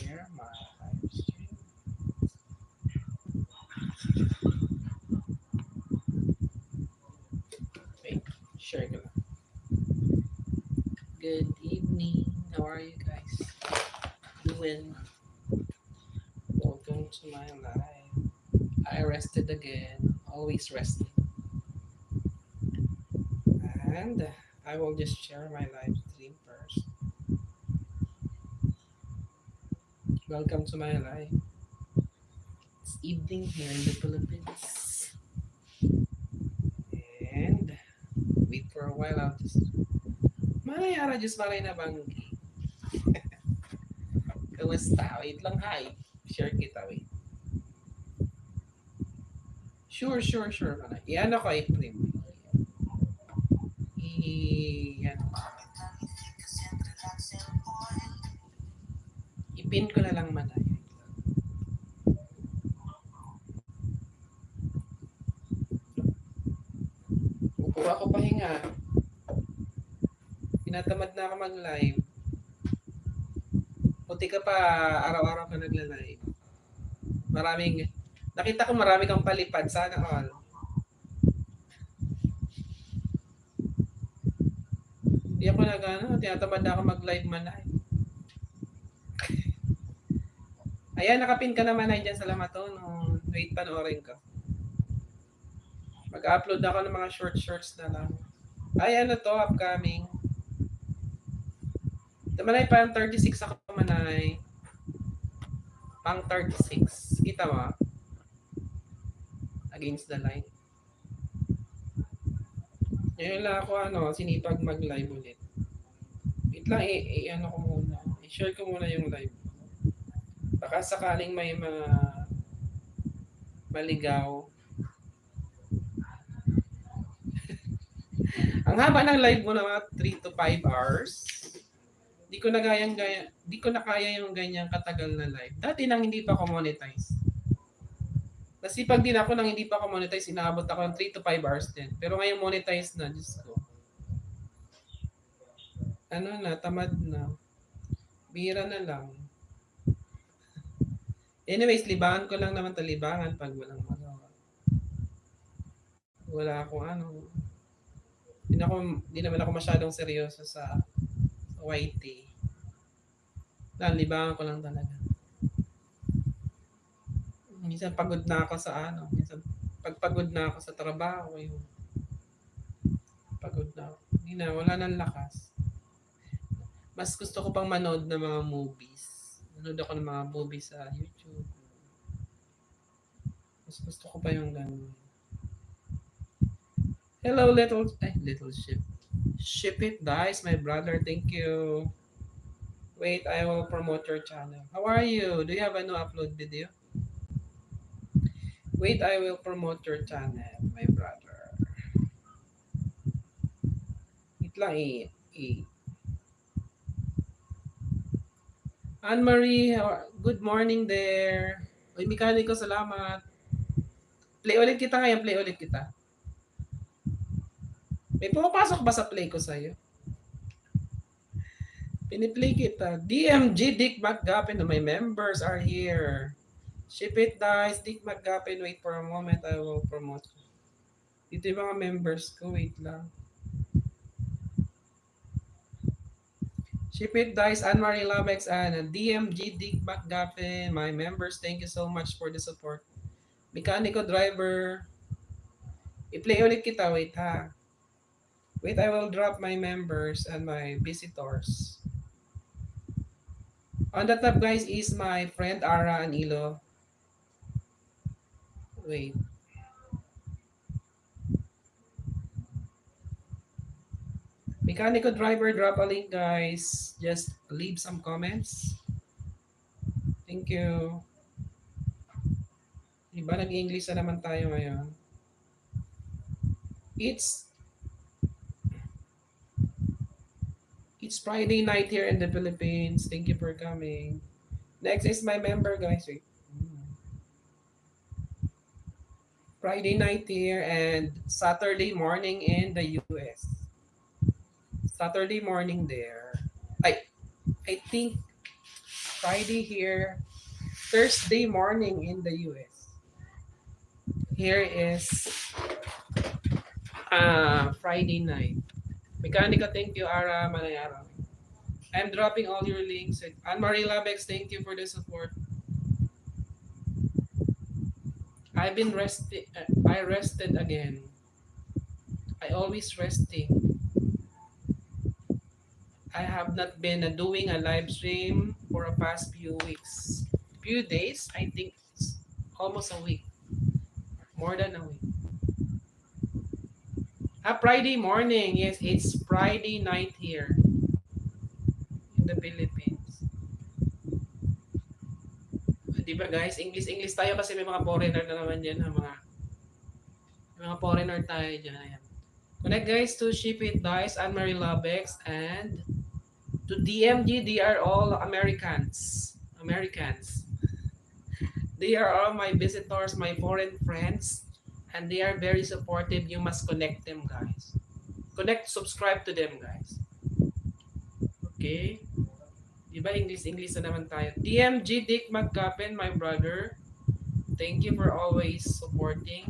share my live stream. Wait, share ko lang. Good evening. How are you guys doing? Welcome to my live. I rested again. Always resting. And I will just share my live stream first. Welcome to my live. It's evening here in the Philippines. And wait for a while. I'll just Manayara just malay na banggi. Kamusta? Wait lang, hi. Share kita, wait. Sure. Manay. Iyan ako, i-print. Yan. I-pin ko na lang, Manay. Upo ako pahinga. Tinatamad na ako mag-live. Puti ka pa, araw-araw ka nagla-live. Nakita ko marami kang palipad. Sana all. Hindi ako tinatamad na ako mag-live, Manay. Ayan, nakapin ka naman ay dyan sa Lamaton. Wait, panoorin ko. Mag-upload ako ng mga shorts na lang. Ay, ano to, upcoming. Ito, Manay, pang 36 ako, Manay. Pang 36. Kita mo? Against the light. Ngayon lang ako, sinipag mag-live ulit. Wait lang, ano ko muna. I-share ko muna yung live. Baka sakaling may mga maligaw. Ang haba ng live mo na mga 3 to 5 hours. Di ko na kaya yung ganyang katagal na live. Dati nang hindi pa ako monetize. Nasipag din ako nang hindi pa ako monetize, inaabot ako ng 3 to 5 hours din. Pero ngayon monetize na, Diyos ko. Tamad na. Bira na lang. Anyways, libangan ko lang naman libangan pag walang magawa. Wala akong Hindi naman ako masyadong seryoso sa YT. Libangan ko lang talaga. Minsan pagod na ako sa minsan pagpagod na ako sa trabaho, pagod na ako. Wala nang lakas. Mas gusto ko pang manood ng mga movies. Nanood ako ng mga movies sa YouTube. Mas gusto ko pa yung ganun. Hello, little ship. Ship it, guys, my brother. Thank you. Wait, I will promote your channel. How are you? Do you have a new upload video? Wait, I will promote your channel, my brother. Wait lang, Anne-Marie, good morning there. Uy, mekaniko, salamat. Play ulit kita ngayon, play ulit kita. May pumapasok ba sa play ko sa'yo? Piniplay kita. DMG Dick McGuffin, my members are here. Ship it, guys. Dick McGuffin, wait for a moment. I will promote. Dito yung mga members ko. Wait lang. Ship it, guys. Anne-Marie Lamex and DMG Dick McGuffin, my members. Thank you so much for the support. Mekaniko driver. I-play ulit kita. Wait, ha. Wait, I will drop my members and my visitors. On the top, guys, is my friend Ara Anilo. Wait. Mekaniko driver, drop a link, guys. Just leave some comments. Thank you. Diba nag-English na naman tayo ngayon? It's Friday night here in the Philippines. Thank you for coming. Next is my member, guys. Wait. Friday night here and Saturday morning in the US. Saturday morning there. I think Friday here, Thursday morning in the US. Here is Friday night. Mechanica, thank you, Ara Manayara. I'm dropping all your links. Anne-Marie Labex, thank you for the support. I've been resting. I rested again. I always resting. I have not been doing a live stream for the past few weeks. Few days, I think it's almost a week. More than a week. Friday morning. Yes, it's Friday night here in the Philippines. Di ba guys, English tayo kasi may mga foreigner na naman dyan. May mga foreigner tayo dyan. Ayan. Connect guys to Ship It Dice and Mary Labex and to DMG. They are all Americans. Americans. They are all my visitors, my foreign friends, and they are very supportive. You must connect them, guys. Connect, subscribe to them, guys. Okay? Diba English na naman tayo. DMG Dick McCappen, my brother. Thank you for always supporting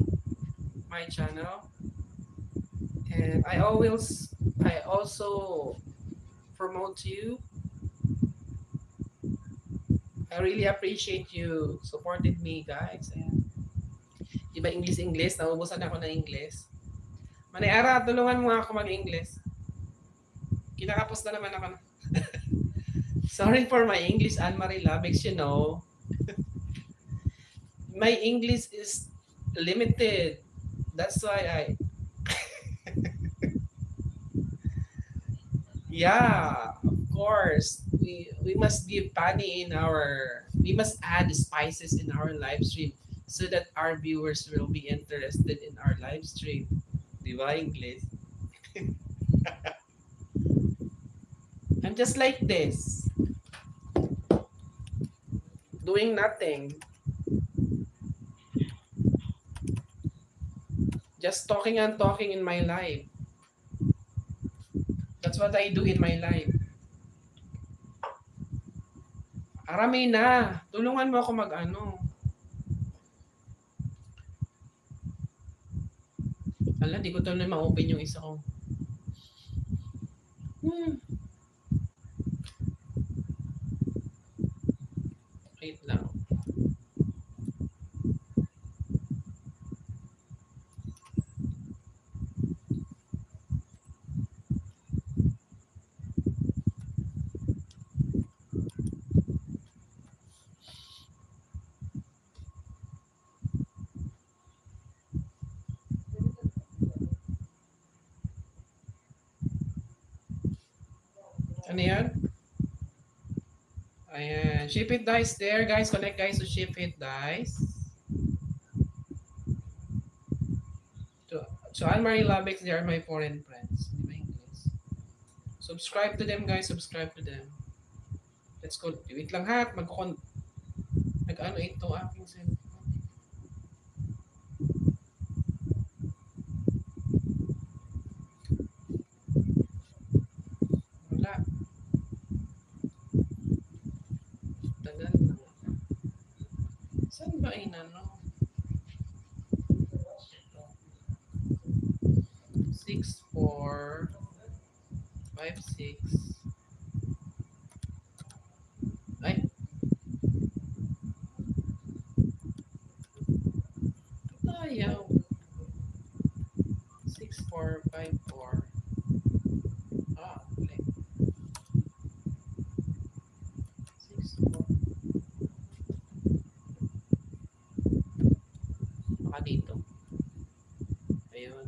my channel. And I also promote you. I really appreciate you supported me, guys. And diba English? Naubusan ako ng English. Manayara, tulungan mo ako mag-English. Kinakapos na naman ako. Sorry for my English, Anne-Marie Labex, you know. My English is limited. That's why yeah, of course. We must be funny we must add spices in our live stream so that our viewers will be interested in our live stream. Di ba, English? I'm just like this. Doing nothing. Just talking and talking in my life. That's what I do in my life. Arami na. Tulungan mo ako mag-ano. Ala, di ko tuloy ma-open yung isa ko. Wait lang. Ano yan? Ayan. Ship It Dice there, guys. Connect guys to Ship It Dice. So Anne-Marie Labex, they are my foreign friends. Di ba English? Subscribe to them, guys. Subscribe to them. Let's go. Wait lang ha. Nag-ano ito aking cellphone. Wala. Tagal na. Saan ba inano? 6456. Ay. Ayaw. 6454. Okay. 64. Baka dito. Ayun.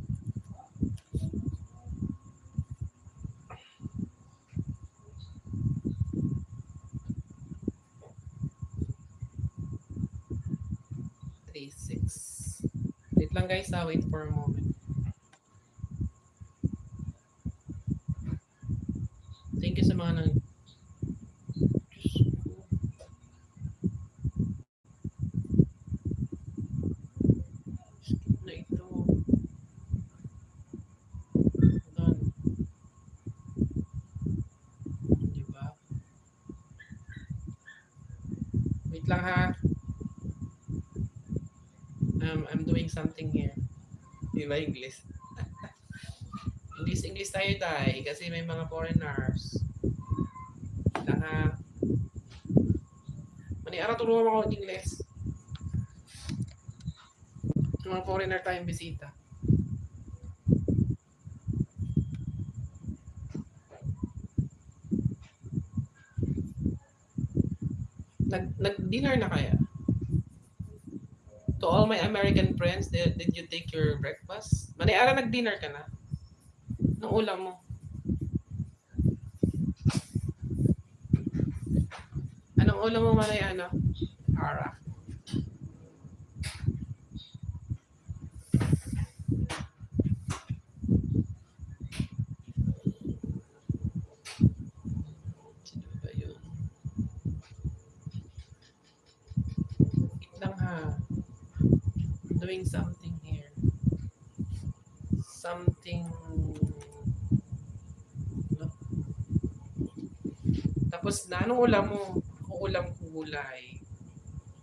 Wait lang guys, wait for a moment. Thank you sa mga nang na ito. Doon. Diba? lang ha. I'm doing something here. Di ba English? English tayo tayo kasi may mga foreigners. Lang ha. Maniara tulungan mo ako ng English. Mga foreigner tayong bisita. Nag-dinner na kaya? To all my American friends, did you take your breakfast? Maniara, nag-dinner ka na? Anong ulam mo? Anong ulam mo, Manay, ano? Ara. Sino ba yun? Wait lang ha. I'm doing something here. Something... Tapos na, anong ulam mo? Ako ulam kulay.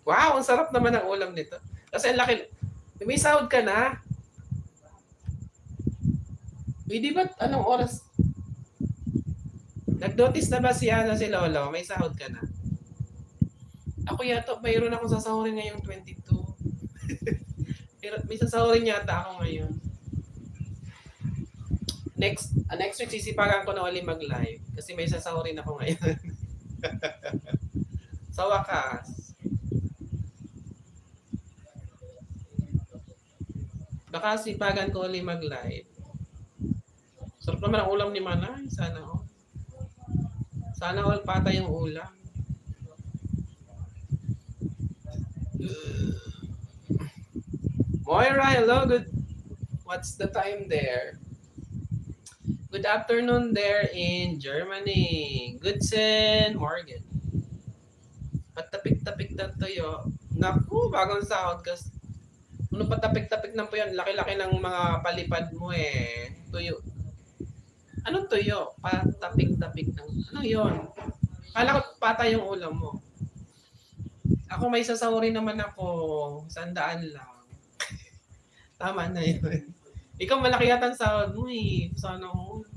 Wow, ang sarap naman ang ulam nito. Kasi ang laki. May sahod ka na? Di ba anong oras? Nag-notice na ba si Lolo? May sahod ka na? Ako yata, mayroon akong sasahurin ngayong 22. Pero may sasahurin yata ako ngayon. Next week sisipagan ko na ulit mag-live kasi may sasahurin ako ngayon. Sa wakas. Baka sipagan ko ulit mag-live. Sarap naman ang ulam ni Manay. Sana all. Sana all pata yung ulam. Moira, hello. Good. What's the time there? Good afternoon there in Germany. Goodsen, Morgan. Patapik-tapik na tuyo. Naku, bagong sahod kasi. Ano patapik-tapik na po yan? Laki-laki ng mga palipad mo eh. Tuyo. Anong tuyo? Patapik-tapik ng... Ano yon? Kala ko pata yung ulam mo. Ako may sasahurin naman ako. 100 lang. Tama na yun. Ikaw malaki yata ang sahod mo eh. Sana ako.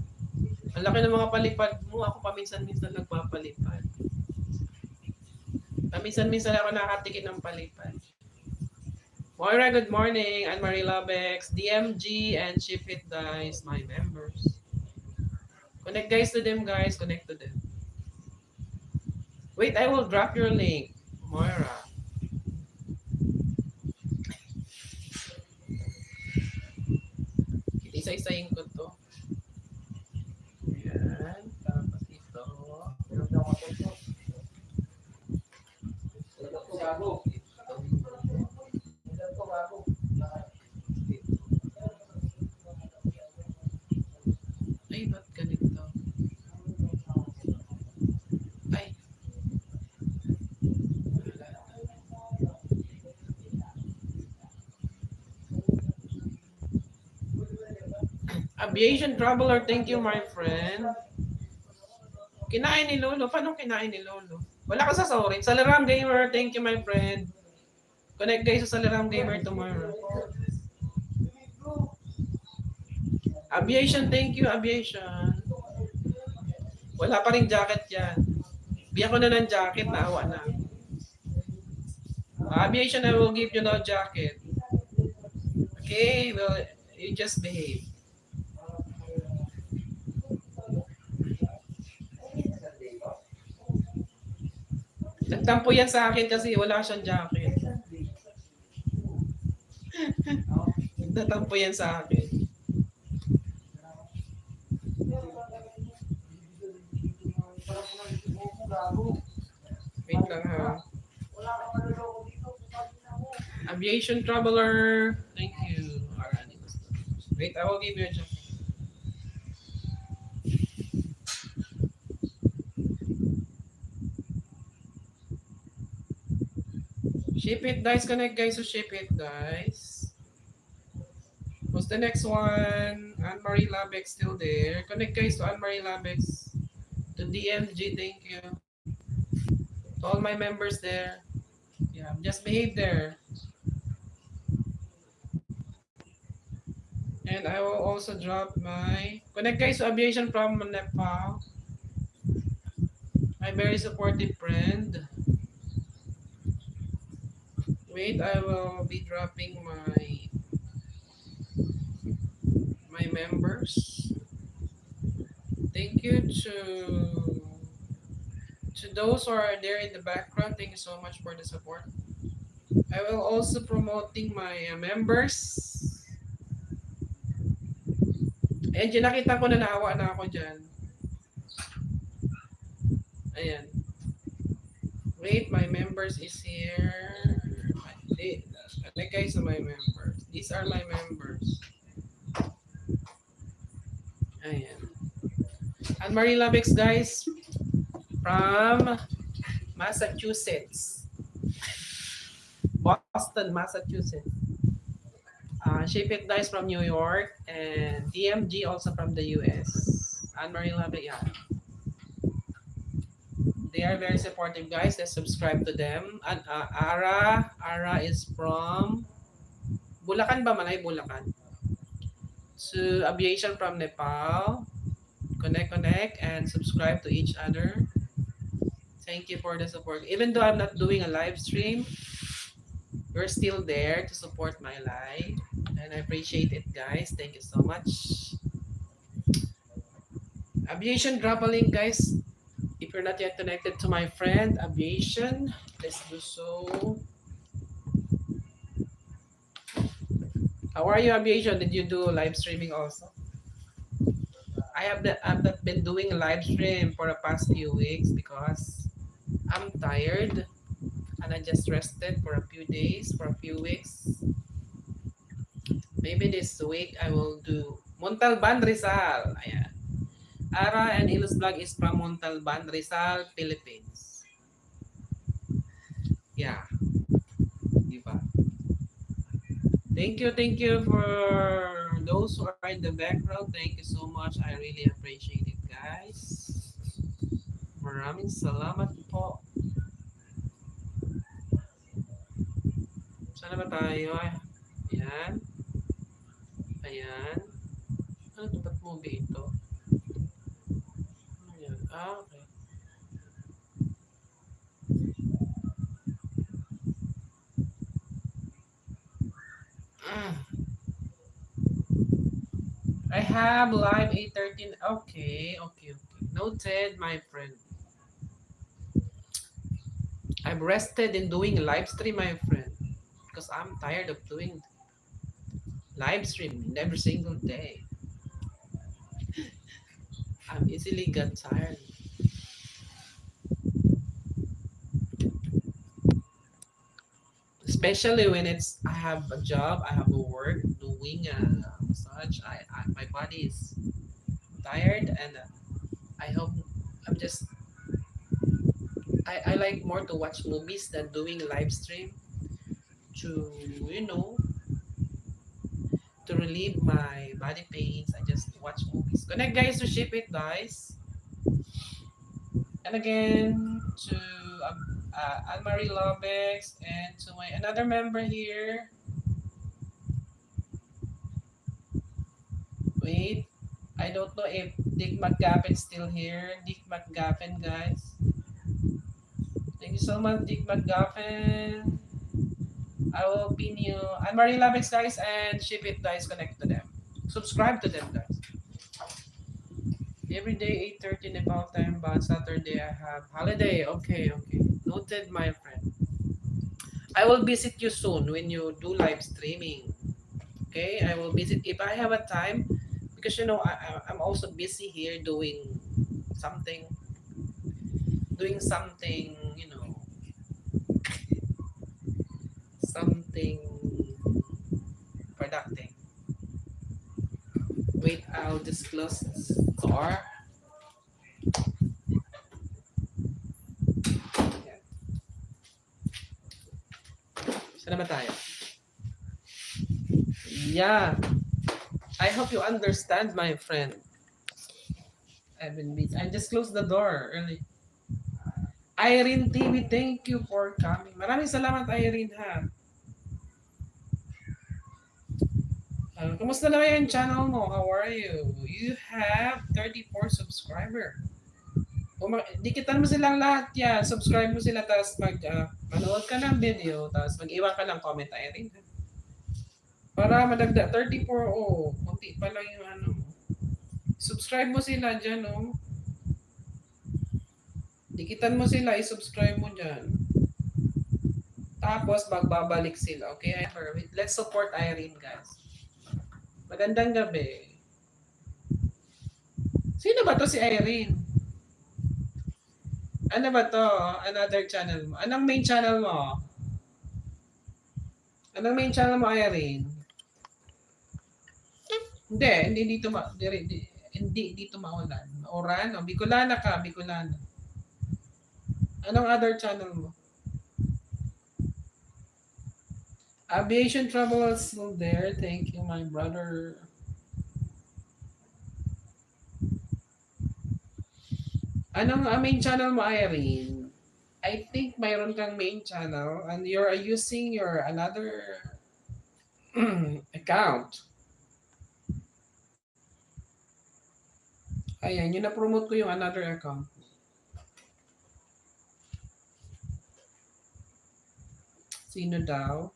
Ang laki ng mga palipad mo. Ako paminsan-minsan nagpapalipad. Paminsan-minsan ako nakatikin ng palipad. Moira, good morning. I'm Marie Labex, DMG, and Ship It guys, my members. Connect guys to them, guys. Connect to them. Wait, I will drop your link, Moira. Isa-isayin ko to. Ayan. Tapos ito. Ay, ba't ganito? Ay. Aviation Traveler, thank you, my friend. Kinain ni Lolo. Paano kinain ni Lolo? Wala ka sasahurin. Salaram Gamer, thank you, my friend. Connect guys sa Salaram Gamer tomorrow. Aviation, thank you, Aviation. Wala pa rin jacket yan. Biyan ko na ng jacket, naawa na. Aviation, I will give you no jacket. Okay, well, you just behave. Nagtampo yan sa akin kasi wala siyang jacket. Nagtampo yan sa akin. Wait lang ha. Aviation Traveler, thank you. Wait, I will give you a jacket. Ship It guys, connect guys to Ship It guys. Who's the next one? Anne-Marie Labex still there. Connect guys to Anne-Marie Labex. To DMG, thank you. To all my members there. Yeah, just behave there. And I will also drop my connect guys to aviation from Nepal. My very supportive friend. Wait, I will be dropping my members. Thank you to those who are there in the background. Thank you so much for the support. I will also promoting my members. And yun, nakita ko na naawa na ako dyan. Ayan. Wait, my members is here. Like guys, my members. These are my members. Ayan. And Marie Labex, guys, from Massachusetts. Boston, Massachusetts. Shapit Dice from New York. And DMG also from the US. And Marie Labex, yeah. They are very supportive, guys. Let's subscribe to them. And Ara is from Bulacan ba? Manay, Bulacan. To Aviation from Nepal. Connect, and subscribe to each other. Thank you for the support. Even though I'm not doing a live stream, you're still there to support my live. And I appreciate it, guys. Thank you so much. Aviation, drop a link, guys. If you're not yet connected to my friend, Aviation, let's do so. How are you, Aviation? Did you do live streaming also? I've not been doing a live stream for the past few weeks because I'm tired and I just rested for a few days, for a few weeks. Maybe this week I will do Montalban, Rizal. Ayan. Ara and Ilus Vlog is from Montalban, Rizal, Philippines. Yeah. Diba? Thank you for those who are in the background. Thank you so much. I really appreciate it, guys. Maraming salamat po. Sana ba tayo? Ayan. Ayan. Ano ito? Ba't movie ito? Ayan. Okay. I have live 8:13. Okay. Noted, my friend. I'm rested in doing live stream, my friend, because I'm tired of doing live stream every single day. I'm easily get tired. Especially when I have a job, I have a work doing massage. My body is tired, and I hope I'm just I like more to watch movies than doing live stream to to relieve my body pains. I just watch movies. Connect, guys, to ship it, guys. And again to Anne-Marie Lobex and to my another member here. Wait, I don't know if Dick McGaffin still here. Dick McGaffin, guys. Thank you so much, Dick McGaffin. I will pin you. Anne-Marie Lobex, guys, and ship it, guys. Connect to them. Subscribe to them, guys. Every day 8:30 Nepal time, but Saturday I have holiday. Okay. Noted, my friend. I will visit you soon when you do live streaming. Okay, I will visit if I have a time because I'm also busy here something, doing something, something productive. Wait, I'll just close this door. Saan naman tayo? Yeah. I hope you understand, my friend. I've been busy. I just closed the door early. Irene TV, thank you for coming. Maraming salamat, Irene, ha. Kumusta na yung channel mo? How are you? You have 34 subscriber. Dikitan mo silang lahat yan. Subscribe mo sila, tapos manood ka ng video, tapos mag-iwan ka ng comment, Irene. Para madagda, 34, kunti pa lang yung ano. Subscribe mo sila dyan, Dikitan mo sila, i-subscribe mo dyan. Tapos, magbabalik sila. Okay, let's support Irene, guys. Magandang gabi. Sino ba to si Irene? Ano ba to? Another channel mo? Anong main channel mo? Anong main channel mo, Irene? Hindi dito maulan. Mauran? Bicolana ka, Bicolana. Anong other channel mo? Aviation Travel is still there. Thank you, my brother. Anong main channel mo, Irene? I think mayroon kang main channel and you're using your another account. Ayan, yun na-promote ko yung another account. Sino daw?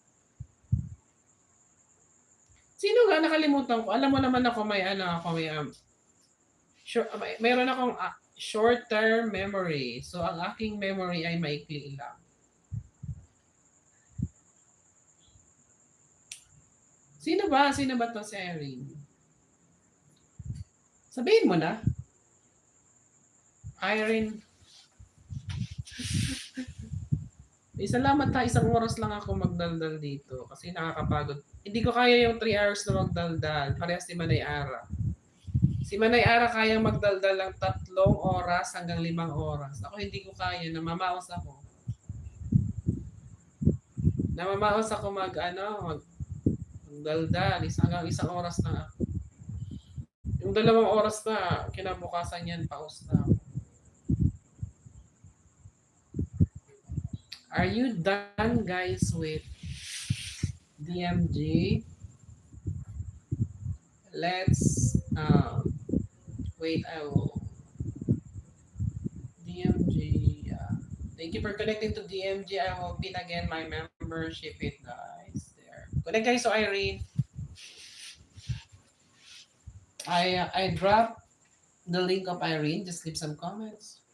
Sino nga nakalimutan ko? Alam mo naman ako mayroon akong short-term memory. So, ang aking memory ay maikli lang. Sino ba? Sino ba to si Irene? Sabihin mo na. Irene. Salamat ha. Isang oras lang ako magdaldal dito kasi nakakapagod. Hindi ko kaya yung 3 hours na magdaldal. Parehas si Manay Ara. Si Manay Ara kaya magdaldal lang 3 oras hanggang 5 oras. Ako hindi ko kaya. Namamaos ako. Namamaos ako magdaldal. Hanggang 1 oras na ako. Yung 2 oras na, kinabukasan yan, paus na ako. Are you done, guys, with DMG? Let's wait. I will DMG. Thank you for connecting to DMG. I will pin again my membership with guys there. Connect, guys. So Irene, I dropped the link of Irene. Just leave some comments.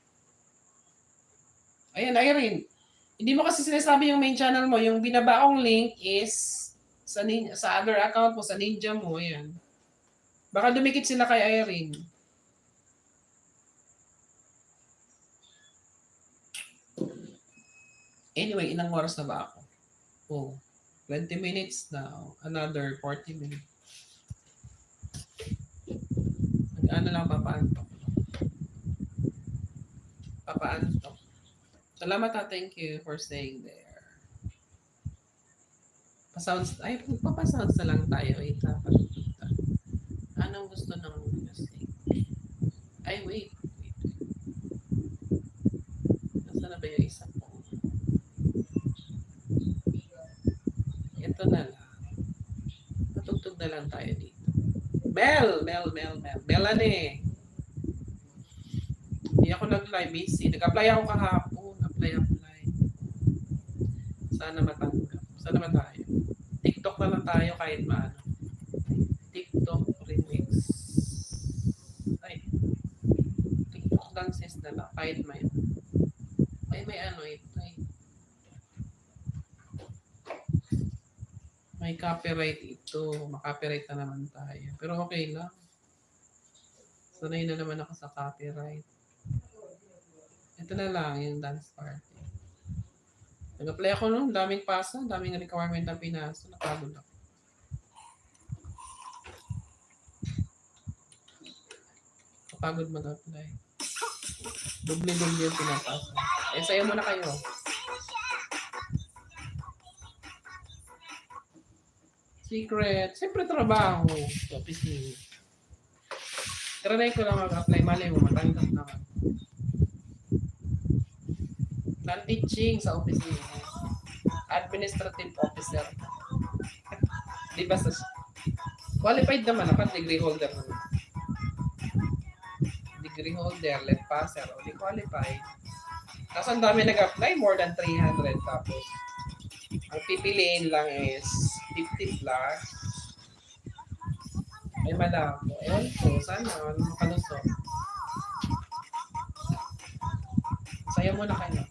Ayan, Irene. Hindi mo kasi sinasabi yung main channel mo. Yung binabaong link is sa other account mo, sa Ninja mo. Ayan. Baka dumikit sila kay Irene. Anyway, ilang oras na ba ako? 20 minutes now. Another 40 minutes. Ano lang, papaantok. Salamat ha, thank you for staying there. Papasounds na lang tayo. Anong gusto ng music? Wait. Nasaan na ba yung isa po? Ito na lang. Patugtog na lang tayo dito. Melanie. Hindi ako nag-live, busy. Nag-apply ako kahapon. Apply. Sana tayo. TikTok na lang tayo kahit maano. TikTok remix. TikTok dances na lang kahit may ano ito may copyright ito. Makopyright na naman tayo. Pero okay lang. Sanay na naman ako sa copyright. Ito na lang yung dance party. Nag-apply ako noon, daming pasa, daming requirement na pinasa, napagod ako. Kapagod mag-apply. Doble-doble yung pinapasa. Sayo muna kayo. Secret. Siyempre trabaho. So, pising. Try ko lang mag-apply. Malay mo, matanggap naman. Non-teaching sa opisina. Administrative officer. Di ba sa qualified naman ako, degree holder naman. Degree holder, let passer, o di qualified. Tapos ang dami nag-apply, more than 300. Tapos, ang pipiliin lang is 50 plus. Ay malabo. Ewan ko, sana makalusot. Sayo muna kayo.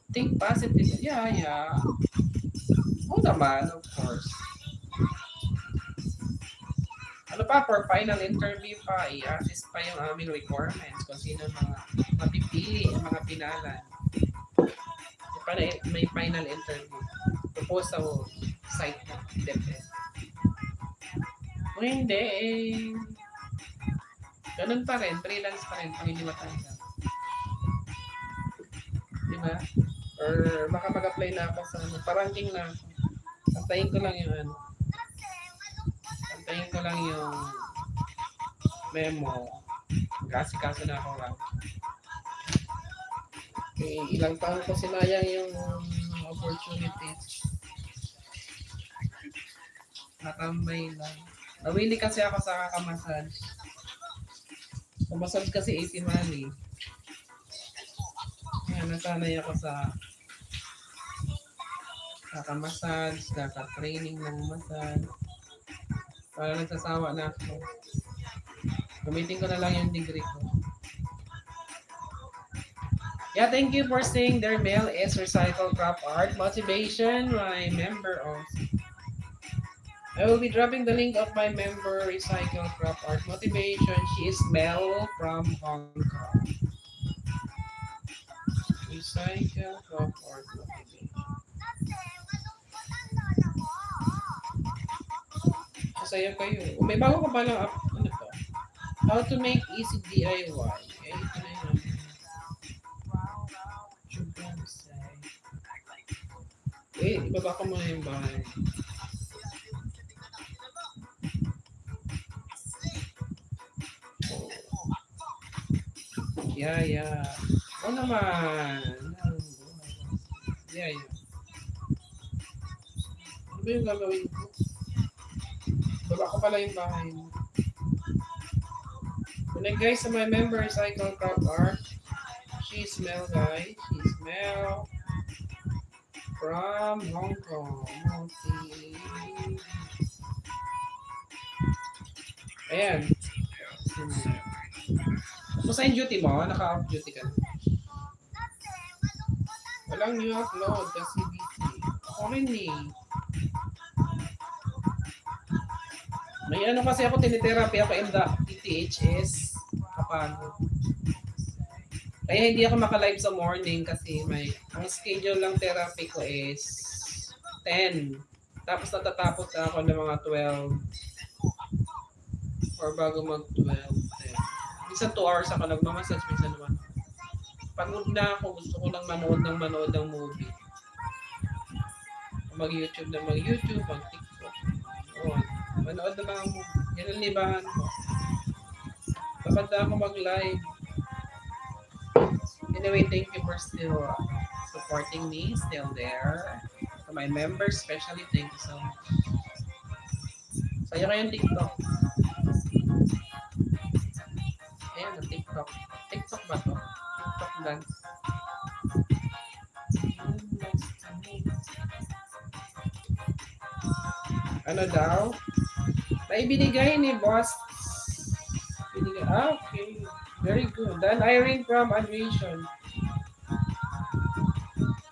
Think positive. Yeah. Oo naman, of course. Ano pa, for final interview pa, i-assist pa yung aming requirements kung sino mga mapipili, yung mga pinalan. May final interview. Propose sa site na DepEd. Kung hindi, ganun pa rin, freelance pa rin, pag hindi matanda. Diba? Or baka mag-apply na ako sa paranking na ako. Antayin ko lang yung memo. Kasi na ako lang. Ilang taon ko sinayang yung opportunities. Nakambay lang. Nawili kasi ako sa kakamassage. Kumassage kasi 80 money. Nasanay ako sa kakamassage, kaka-training ng massage. Para nagsasawa na ako. Gamitin ko na lang yung degree ko. Yeah, thank you for saying their mail is recycle crop art motivation. My member also. I will be dropping the link of my member recycle crop art motivation. She is Mel from Hong Kong. Recycle crop art motivation. Masaya kayo. May bago ka palang up. Ano to? How to make easy DIY. Okay, ito na yun. Ibaba ko muna yung bahay. Yeah. Oo naman. Yeah. Ano ba yung gagawin ko? Baba ko pala yung bahay mo. Connect guys sa my member, Cycle Crop Art. She's Mel guys. She's Mel from Hong Kong. Ayan. Kumusta yung duty mo? Naka-off duty ka na. Walang new upload kasi busy. Ako rin eh. May ano kasi ako, tinitherapy ako in the TTHS. Kapagod. Kaya hindi ako maka-live sa morning kasi ang schedule lang therapy ko is 10. Tapos natatapos na ako ng mga 12. Or bago mag-12. 10. Minsan 2 hours ako nagmamassage, minsan 1. Pagod na ako, gusto ko lang manood ng movie. Mag-YouTube, mag-TikTok. Manood na mga movie. Yan ang libahan ko. Kapag na ako mag-live. Anyway, thank you for still supporting me, still there. To my members, especially, thank you so much. Saya kayong TikTok. Ayan, TikTok. TikTok ba to? TikTok dance. Ano daw? May binigay ni boss. Okay. Very good. Dan Irene from Admission.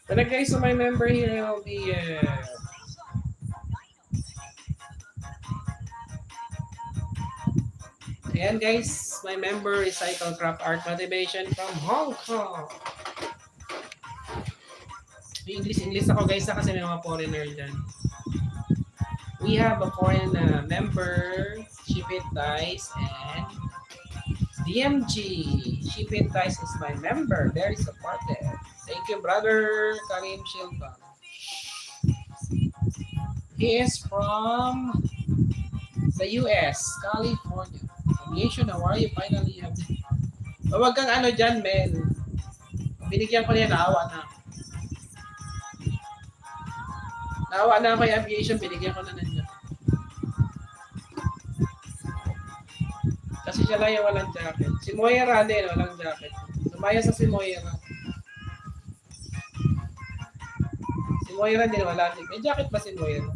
Connect guys to my member here. I'll be Ayan guys, my member is Cycle Craft Art Motivation from Hong Kong. English ako guys kasi may mga foreigner dyan. We have a foreign member, Shipit Dice, and DMG. Shipit Dice is my member, very supportive. Thank you, brother Karim Shilpa. He is from the US, California. Aviation, how are you? Finally, huwag kang ano dyan, Mel. Binigyan ko niya, naawa na. Naawa na ako yung aviation, binigyan ko na nandiyan. Kasi siya lang yung walang jacket. Si Moira din, walang jacket. Sumaya sa si Moira. Si Moira din, wala din. May jacket ba si Moira?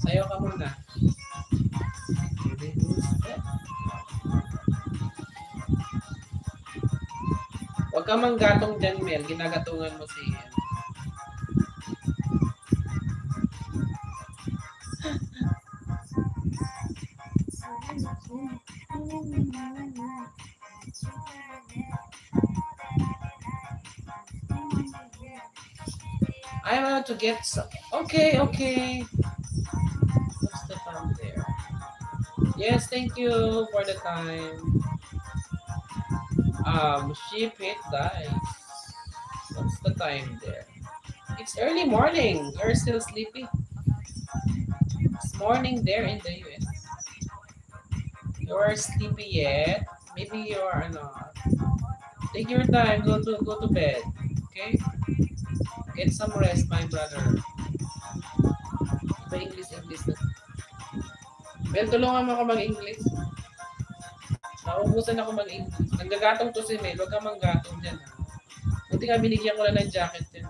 Sayo ka muna. Huwag ka manggatong dyan, Mel. Ginagatungan mo si Ian. I want to get some. Okay, okay. What's the time there? Yes, thank you for the time. Sheep hit dice. What's the time there? It's early morning. You're still sleeping. It's morning there in the US. You're sleepy yet? Maybe you're not. Take your time. Go to bed. Okay? Get some rest, my brother. English na. Well, tulungan mo ako mag-English. Naubusan ako mag-English. Nanggagatong to si Mel. Huwag kang manggatong dyan. Buti nga binigyan ko na ng jacket din.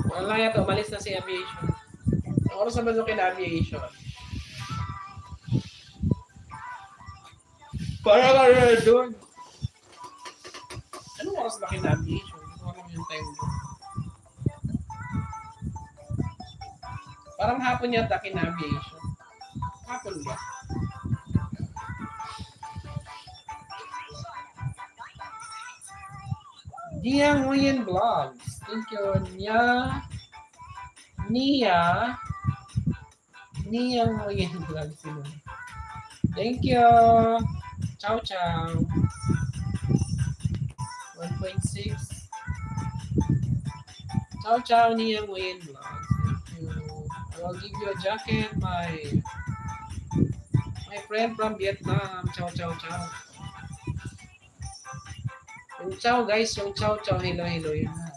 Wala yata, umalis na si aviation. Ang oras naman yung kina-aviation. Para ka rin doon. Anong oras na kina-aviation? Ano yung time doon? Parang hapon yata kina-aviation. Hapon ba? Diang Nguyen Vlogs. Thank you, Nia Nguyen Vlogs. Thank you. Ciao, ciao. 1.6. Ciao, ciao, Nia Nguyen Vlogs. Thank you. I will give you a jacket, my friend from Vietnam. Ciao, ciao, ciao. Yung chow guys, yung chow, hilo yun na.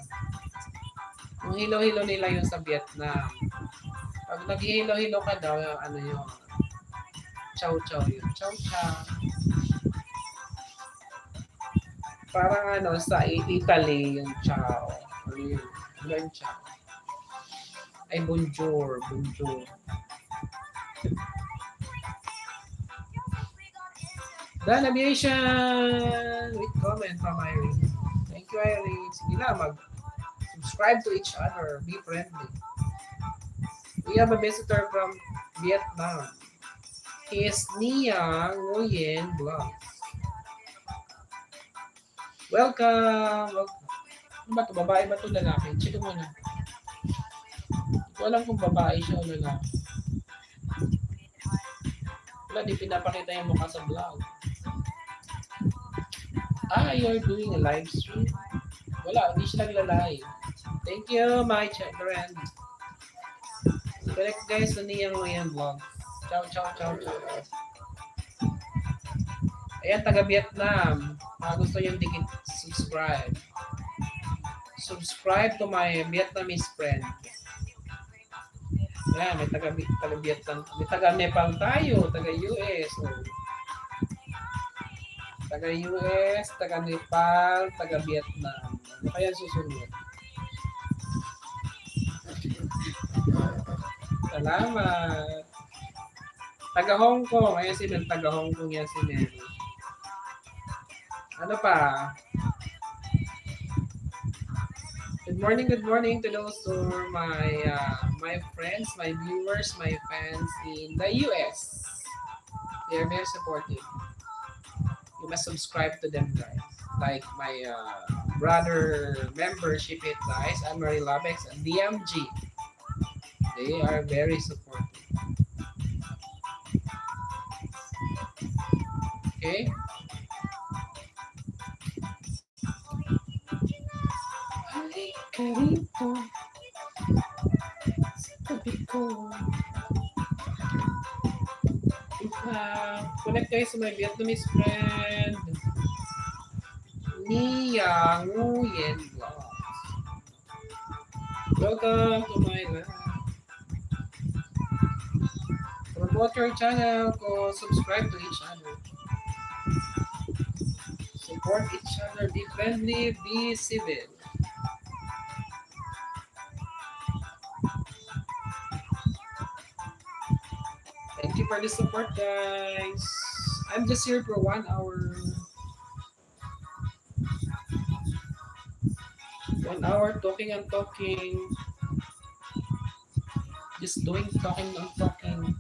Yung hilo nila yun sa Vietnam. Pag naghihilo-hilo ka daw, ano yun? Chow yun. Chow. Parang ano, sa Italy yung chow. Ano yun? Ano yung chow? Ay, bonjour. Dan Aviation with comment from Irene. Thank you, Irene. Sige na, mag-subscribe to each other. Be friendly. We have a visitor from Vietnam. He is Nia Nguyen Vlogs. Welcome. Ano ba ito? Babae ba ito? Lalaki? Check mo na. Hindi ko alam kung babae siya o lalaki. Wala, di pinapakita yung mukha sa vlog. You're doing a live stream? Wala, hindi siya nagla-live. Thank you, my friend. Correct guys, naniyang mo yan vlog. Ciao, ciao, ciao, ciao. Ayan, taga Vietnam. Gusto nyo dikit subscribe. Subscribe to my Vietnamese friend. Ayan, may taga Vietnam. May taga Nepal tayo, taga US. Taga US, taga Nepal, taga Vietnam. Ano kaya susunod? Salamat. Taga Hong Kong. Ayan si Mel, taga Hong Kong yan si Mel. Ano pa? Good morning to those who are my friends, my viewers, my fans in the US. They are very supportive. You must subscribe to them, guys. Like my brother membership it, guys. Anne-Marie Labex and DMG. They are very supportive. Okay? Carito, sabi ko. Connect kayo sa my Vietnamese friend. Nia Nguyen Vlogs. Welcome to my live. Promote your channel ko. Subscribe to each other. Support each other. Be friendly. Be civil. Thank you for the support, guys. I'm just here for 1 hour. 1 hour talking and talking. Just doing talking and talking.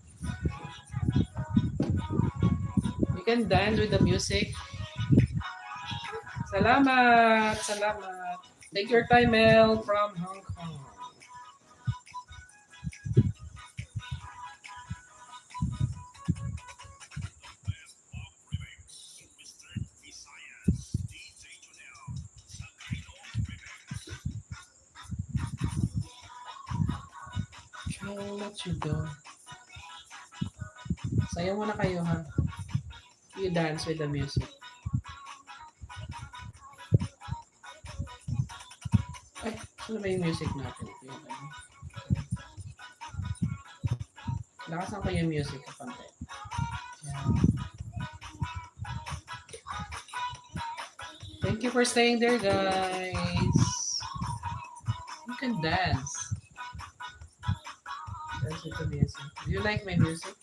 You can dance with the music. Salamat, salamat. Take your time, Mel from Hong Kong. I'll let you go. Sayaw muna kayo, ha? You dance with the music. Ay, ano ba yung music natin? Lakasan ko yung music kapag Thank you for staying there, guys. You can dance. Dance with the music. Do you like my music?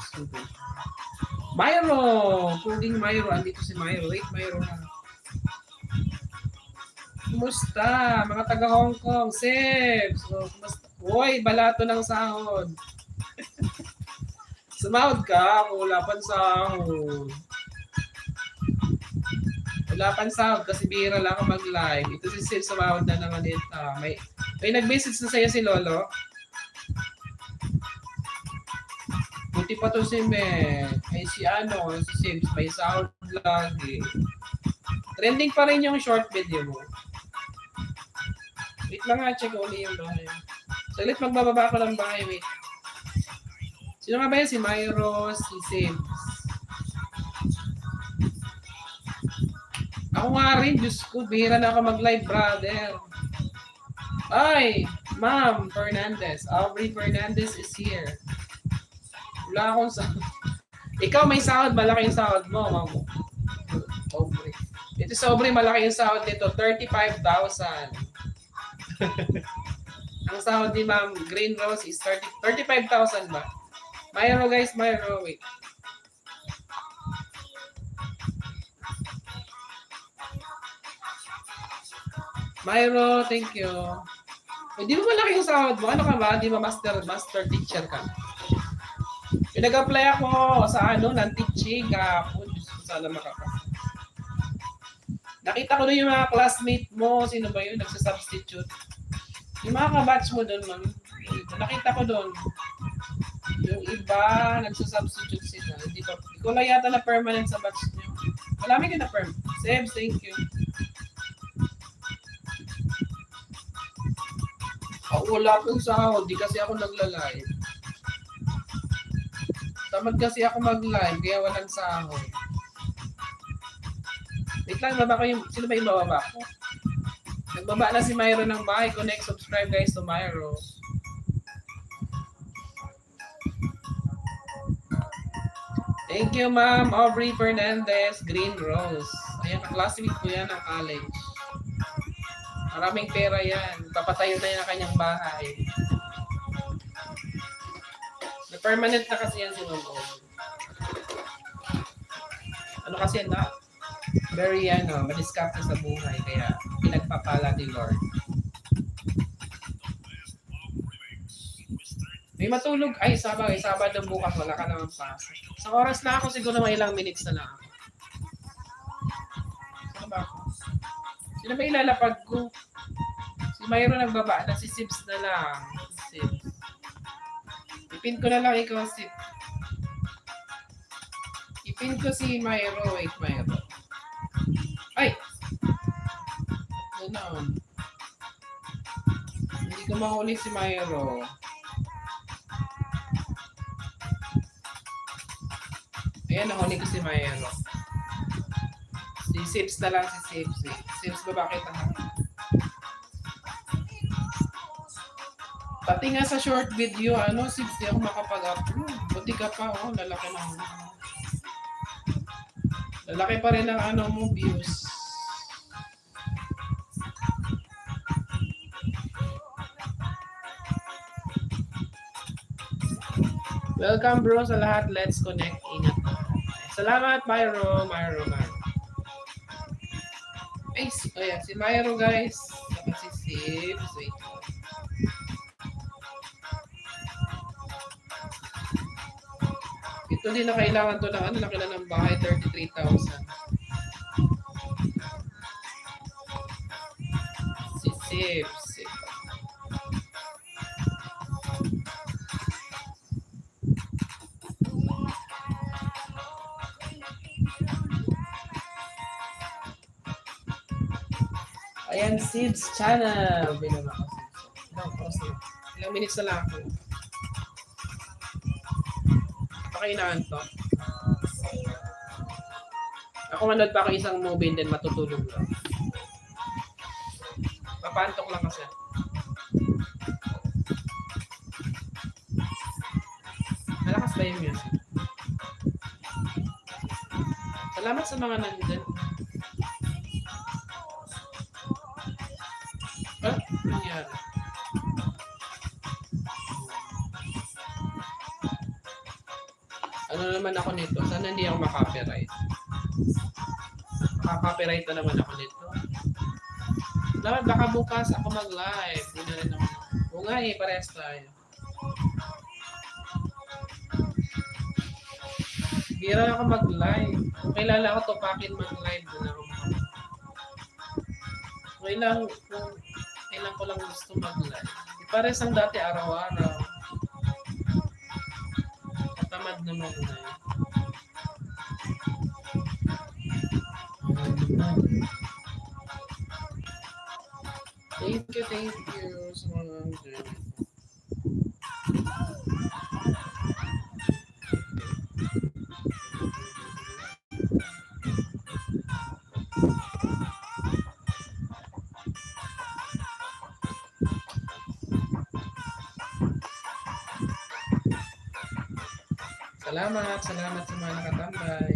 Super. Myro! Puging Myro. Andito si Myro. Wait, Myro na. Kumusta? Mga taga Hong Kong. Sebs! So, kumusta? Uy, balato ng sahod. Sumahod ka. Wala pang sahod. Wala pang sahod kasi bihira lang ako mag-live. Ito si Sebs, sumahod na naman ito. May nag-message na sa'yo si Lolo. Buti pa to si Meg. Ay si Sebs, may sahod lagi. Trending pa rin yung short video mo. Wait lang nga, check ulit yung bahay. Saglit magbababa ko ng bahay, wait. Sino nga ba yan? Si Myro, si Sebs. Ako nga rin, Diyos ko, bihira na ako mag-live, brother. Ay, Ma'am Fernandez. Aubrey Fernandez is here. Wala akong sahod. Ikaw may sahod, malaki yung sahod mo, Ma'am. Aubrey. Ito sa Aubrey, malaki yung sahod nito, 35,000. Ang sahod ni Ma'am Green Rose is 35,000 ba? Myro guys, Myro, wait. Myro, thank you. Hindi mo malaki yung sahod mo. Ano ka ba? Di ba master teacher ka? Yung nag-apply ako sa ng teaching kahapon. Sana makapasa. Nakita ko doon yung mga classmate mo. Sino ba yun? Nagsasubstitute. Yung mga kabatch mo doon, ma'am. Nakita ko doon. Yung iba, nagsusubstitute sila. Hindi pa. Ikaw lang yata na permanent sa batch niyo. Malami ka na permanent. Sebs, thank you. Wala akong sahod. Di kasi ako nagla-live. Tamad kasi ako mag-live, kaya walang sahod. Wait lang, baba ko yung... Sino ba yung bababa ko? Nagbaba na si Myro ng bahay. Connect, subscribe guys to Myro. Thank you, Ma'am Aubrey Fernandez, Green Rose. Ayan, classmate ko yan ng college. Maraming pera yan. Papatayo na yan ang kanyang bahay. Na permanent na kasi yan si Ma'am Aubrey. Ano kasi yan na? Very madiskarte sa buhay. Kaya pinagpapala ni Lord. May matulog. Ay, Sabado bukas. Wala ka naman pasok. Sa oras na ako, siguro may ilang minutes na lang ako. Sino ba ako? Sino ba ilalapag ko? Si Myro nagbaba na, si Sips na lang. Sips. Ipin ko na lang ikaw, Sips. Ipin ko si Myro. Wait, Myro. Ay! Doon. Hindi ko mahuli si Myro. Ayan, nahuli ko si Myro. Si Sips na lang, si Sips. Sips ba bakit Pati nga sa short video, Sips, di ako makapag-upload. Buti ka pa, lalaki na. Lalaki pa rin ang mo, views. Welcome bro sa lahat. Let's connect. Ingat. Salamat, Myro. Ay, si Myro guys. Si Sips. Wait. Ito din na kailangan to ng laki na ng bahay, 33,000. Si Sips. Ayan, Sips channel. Binaba ko Sips. Ilang minutes na lang ako. Pakainaan to. Ako manood pa ako isang movie and then matutulog lang. Papantok lang kasi. Malakas ba yung music? Salamat sa mga nandun. Nangyari. Ano naman ako nito? Sana hindi ako makapiright. Makapiright na naman ako nito. Baka bukas ako mag-live. Hindi na rin ako. Oo nga parehas tayo. Bira ako mag-live. Kung kilala ko tupakin mag-live doon ako. Kailan ko lang gusto mag-live. Pares ang dati araw-araw. Katamad na mag-live. Thank you sa mga nandun. Salamat sa mga nakatambay.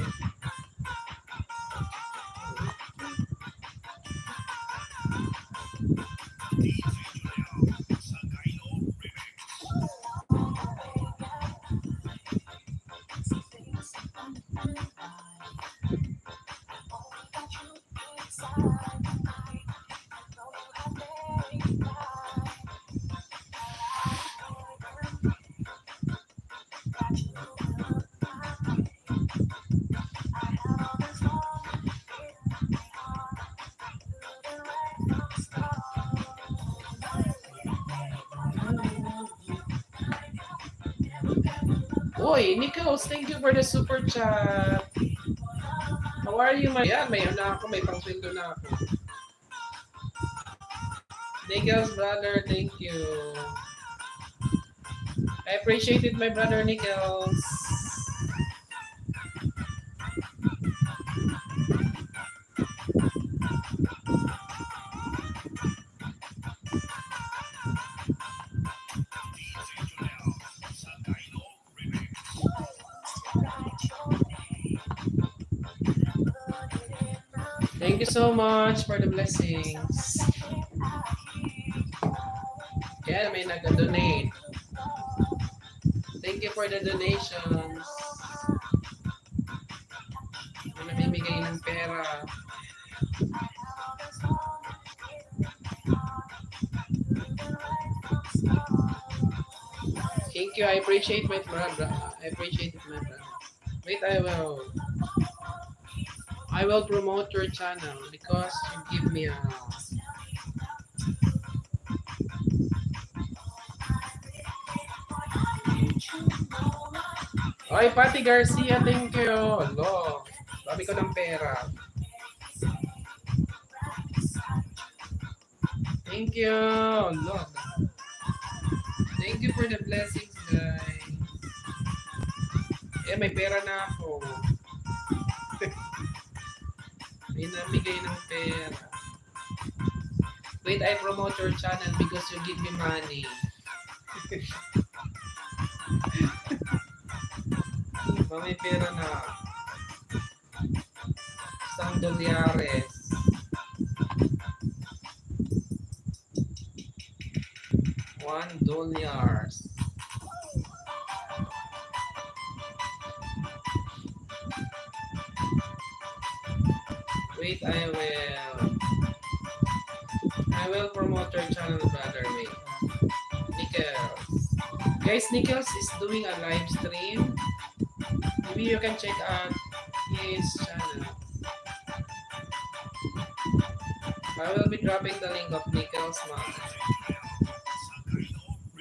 Oy, Nichols, thank you for the super chat. How are you, my? Yan, may ano ako, may pang-sweldo na ako. Nichols, brother, thank you. I appreciate it, my brother Nichols. Thank you so much for the blessings. Kaya may nag-donate. Thank you for the donations. May namimigay ng pera. Thank you. I appreciate my brother. I appreciate it, my brother. Wait, I will promote your channel because you give me a. Oy, Patty Garcia, thank you. Hello. Sabi ko ng pera. Thank you. Hello. Thank you for the blessings, guys. Eh, may pera na ako. May namigay ng pera. Wait, I promote your channel because you give me money. May pera na. $1. $1. Wait, I will promote your channel, brother. Wait. Nichols. Guys, Nichols is doing a live stream. Maybe you can check out his channel. I will be dropping the link of Nichols'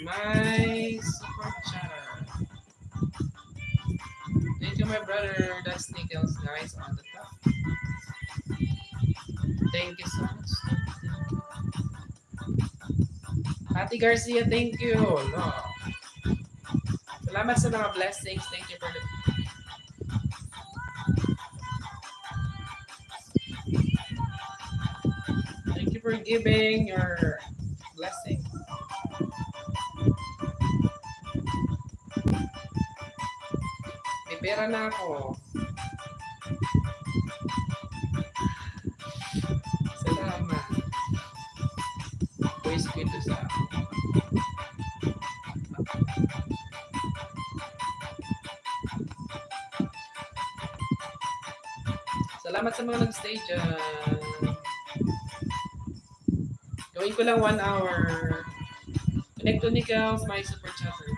my super chat. Thank you, my brother. That's Nichols, guys, on the top. Thank you so much. Ate Garcia, thank you. No. Salamat sa mga blessings. Thank you for the. Thank you for giving your blessing. May pera na ako. Salamat. Voice ko ito sa. Salamat sa mga nag-stay dyan. Gawin ko lang 1 hour. Connect to Nichols, my super chatter.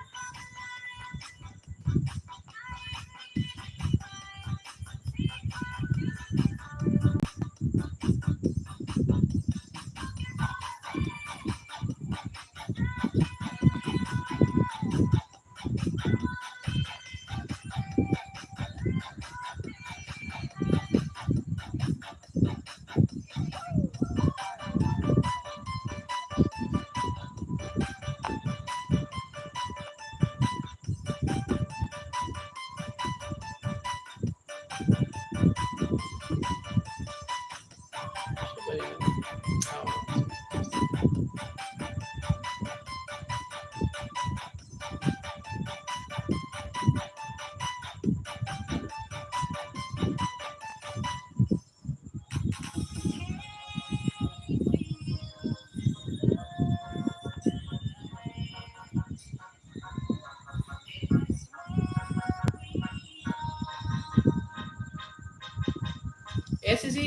SCC,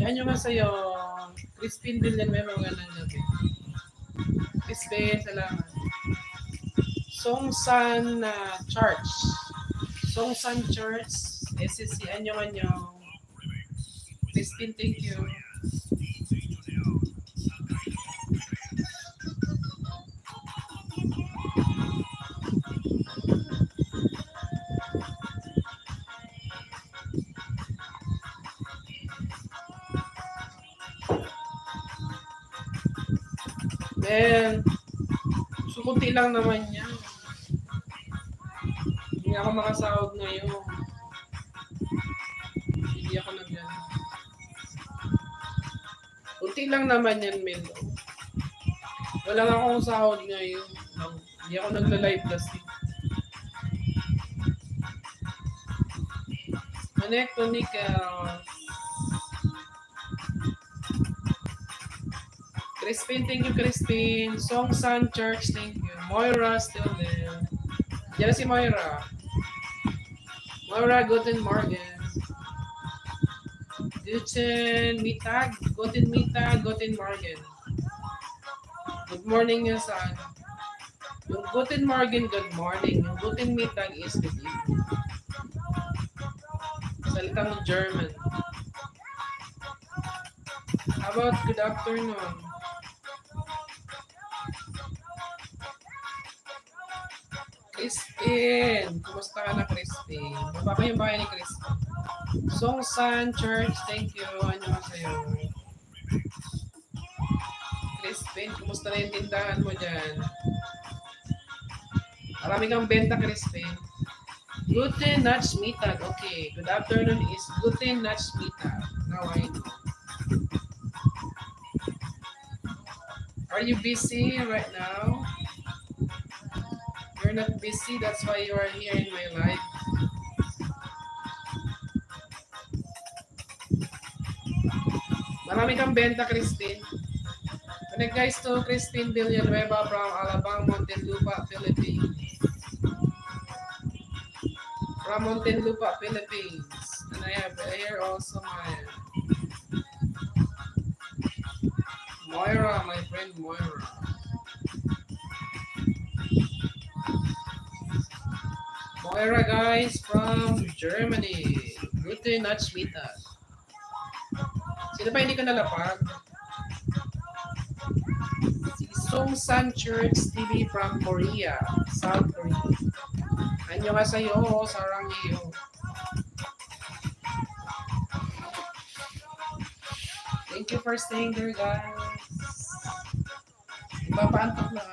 ano nga sa'yo? Crispin din yan, may mga ganang gabi. Crispin, salamat. Songsan Church. Songsan Church. SCC, anyo. Crispin, thank you. And, so kunti lang naman yan. Hindi ako makasahod ngayon. Hindi ako nag-ano. Kunti lang naman yan, Melo. Wala nga akong sahod ngayon. Hindi ako nagla-live kasi. Connect to Nickel. Crispin, thank you, Crispin. Song Sun Church, thank you. Moira, still there. Diyan si Moira. Moira, guten Morgen. Guten Mittag, guten Mittag, guten Morgen. Good morning yung sa ano. Yung guten Morgen, good morning. Yung guten Mittag is good evening. Salitang German. How about good afternoon? Crispin! Kumusta ka na, Crispin? Baba ko yung bahay ni Crispin. Song San Church, thank you. Ano ka sa'yo? Crispin, kumusta na yung tindahan mo dyan? Marami kang benta, Crispin. Guten Nachmittag. Okay, good afternoon is Guten Nachmittag. Now I know. Are you busy right now? You're not busy, that's why you are here in my life. Marami kang benta, Christine. Connect guys to Christine Villanueva from Alabang, Muntinlupa, Philippines. From Muntinlupa, Philippines. And I have here also my Moira, my friend Moira. Moira guys from Germany. Guten Nachmittag. Sino pa hindi ko nalapag? Si Song San Church TV from Korea, South Korea. Anyo ka sa'yo, sarang iyo. Thank you for staying there, guys. Ipapaantok na.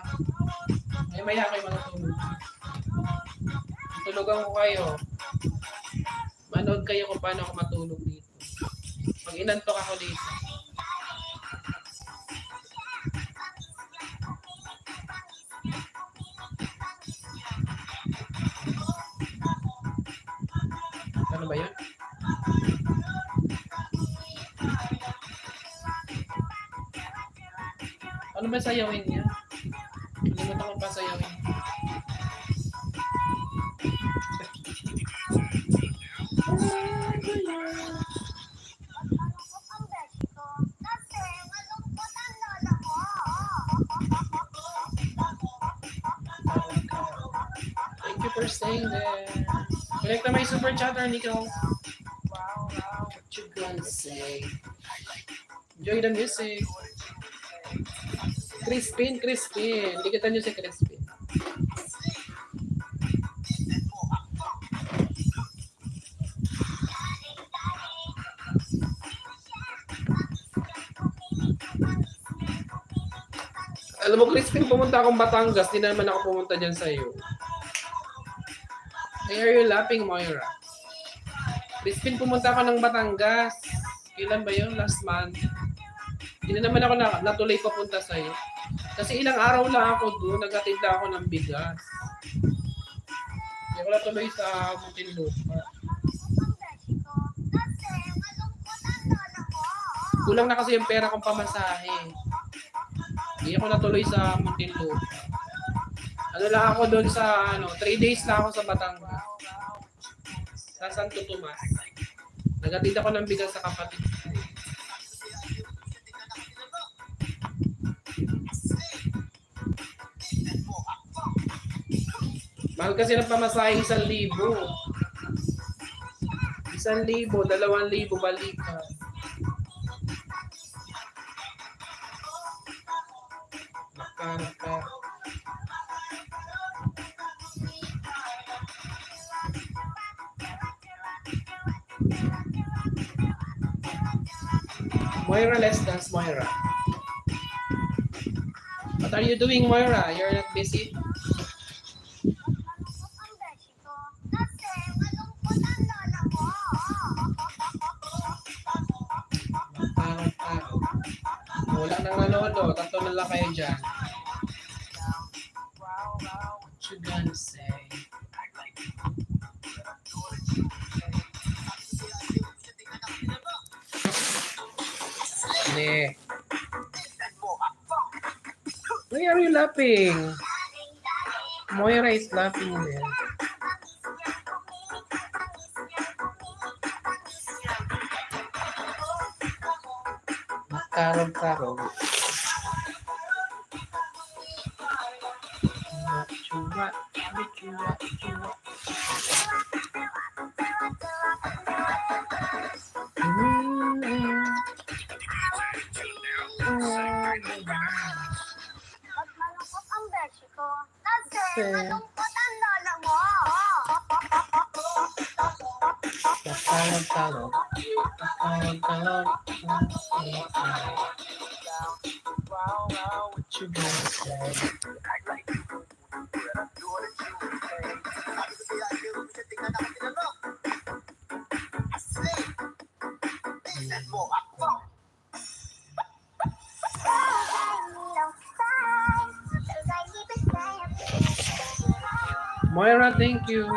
Ay, maya kayo matutulog. Tulugan ko kayo. Manood kayo kung paano ako matulog dito. Pag inantok ako dito. Ano ba yun? Ano ba sayawin niya? Kalimutan ko pa sayawin. Thank you for staying there. Connect na may super chatter, Nico. What you gonna say? Enjoy the music. Crispin, Crispin. Dikitan nyo si Crispin. Alam mo, Crispin, pumunta akong Batangas. Di na naman ako pumunta dyan sa iyo. Why are you laughing, Moira? Crispin, pumunta ako ng Batangas. Kailan ba yun? Last month. Hindi na naman ako natuloy papunta sa iyo. Kasi ilang araw lang ako doon. Nag-atid lang ako ng bigas. Hindi ako natuloy sa Muntinlupa. Kulang na kasi yung pera kong pamasahe. Hindi ako natuloy sa Muntinlupa. Ano lang ako doon sa 3 days lang ako sa Batangas. Sa Santo Tomas. Nag-atid ako ng bigas sa kapatid. Mahal kasi ng pamasahe 1,000. 1,000, 2,000 balikan. Naka. Moira, let's dance, Moira. are you doing, Moira? You're not busy? Parang. Wala nang nanonood. Tatlo na lang kayo dyan. What you gonna say? Ne. Why are you laughing? Moira is laughing there. Karong-karong. Talong-talong. Talong-talong. What you gonna say? Moira, thank you.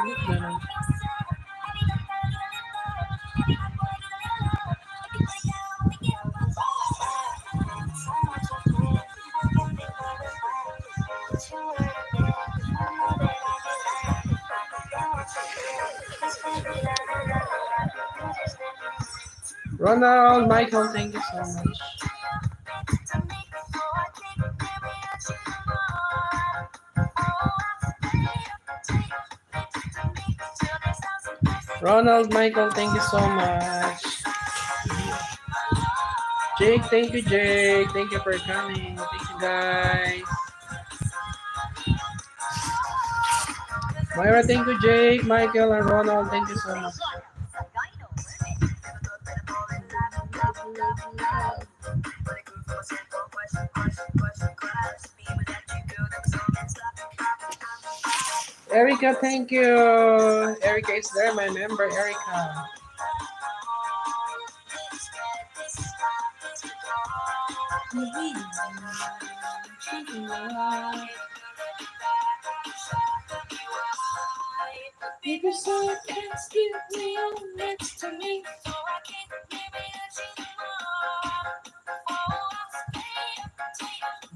Ronald, Michael, thank you so much. Ronald, Michael, thank you so much. Jake, thank you, Jake. Thank you for coming. Thank you, guys. Myra, thank you, Jake, Michael, and Ronald. Thank you so much. Erica, thank you. Erica is there, my member, Erica. People say you can't keep me on next to me.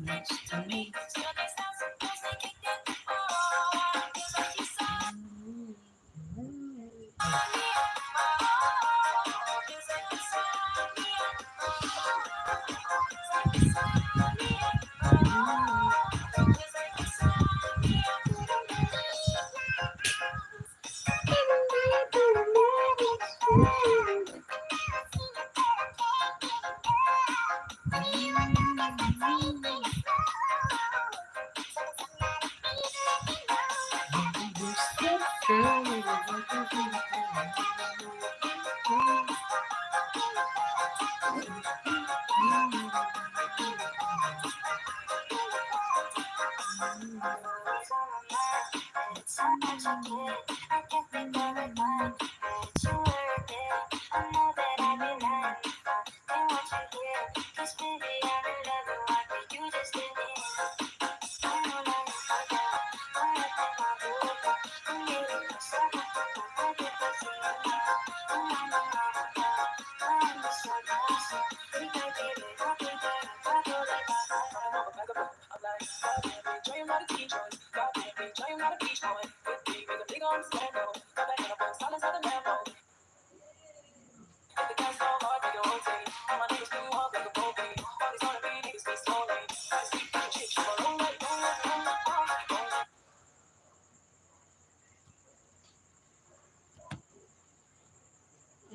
Next to me.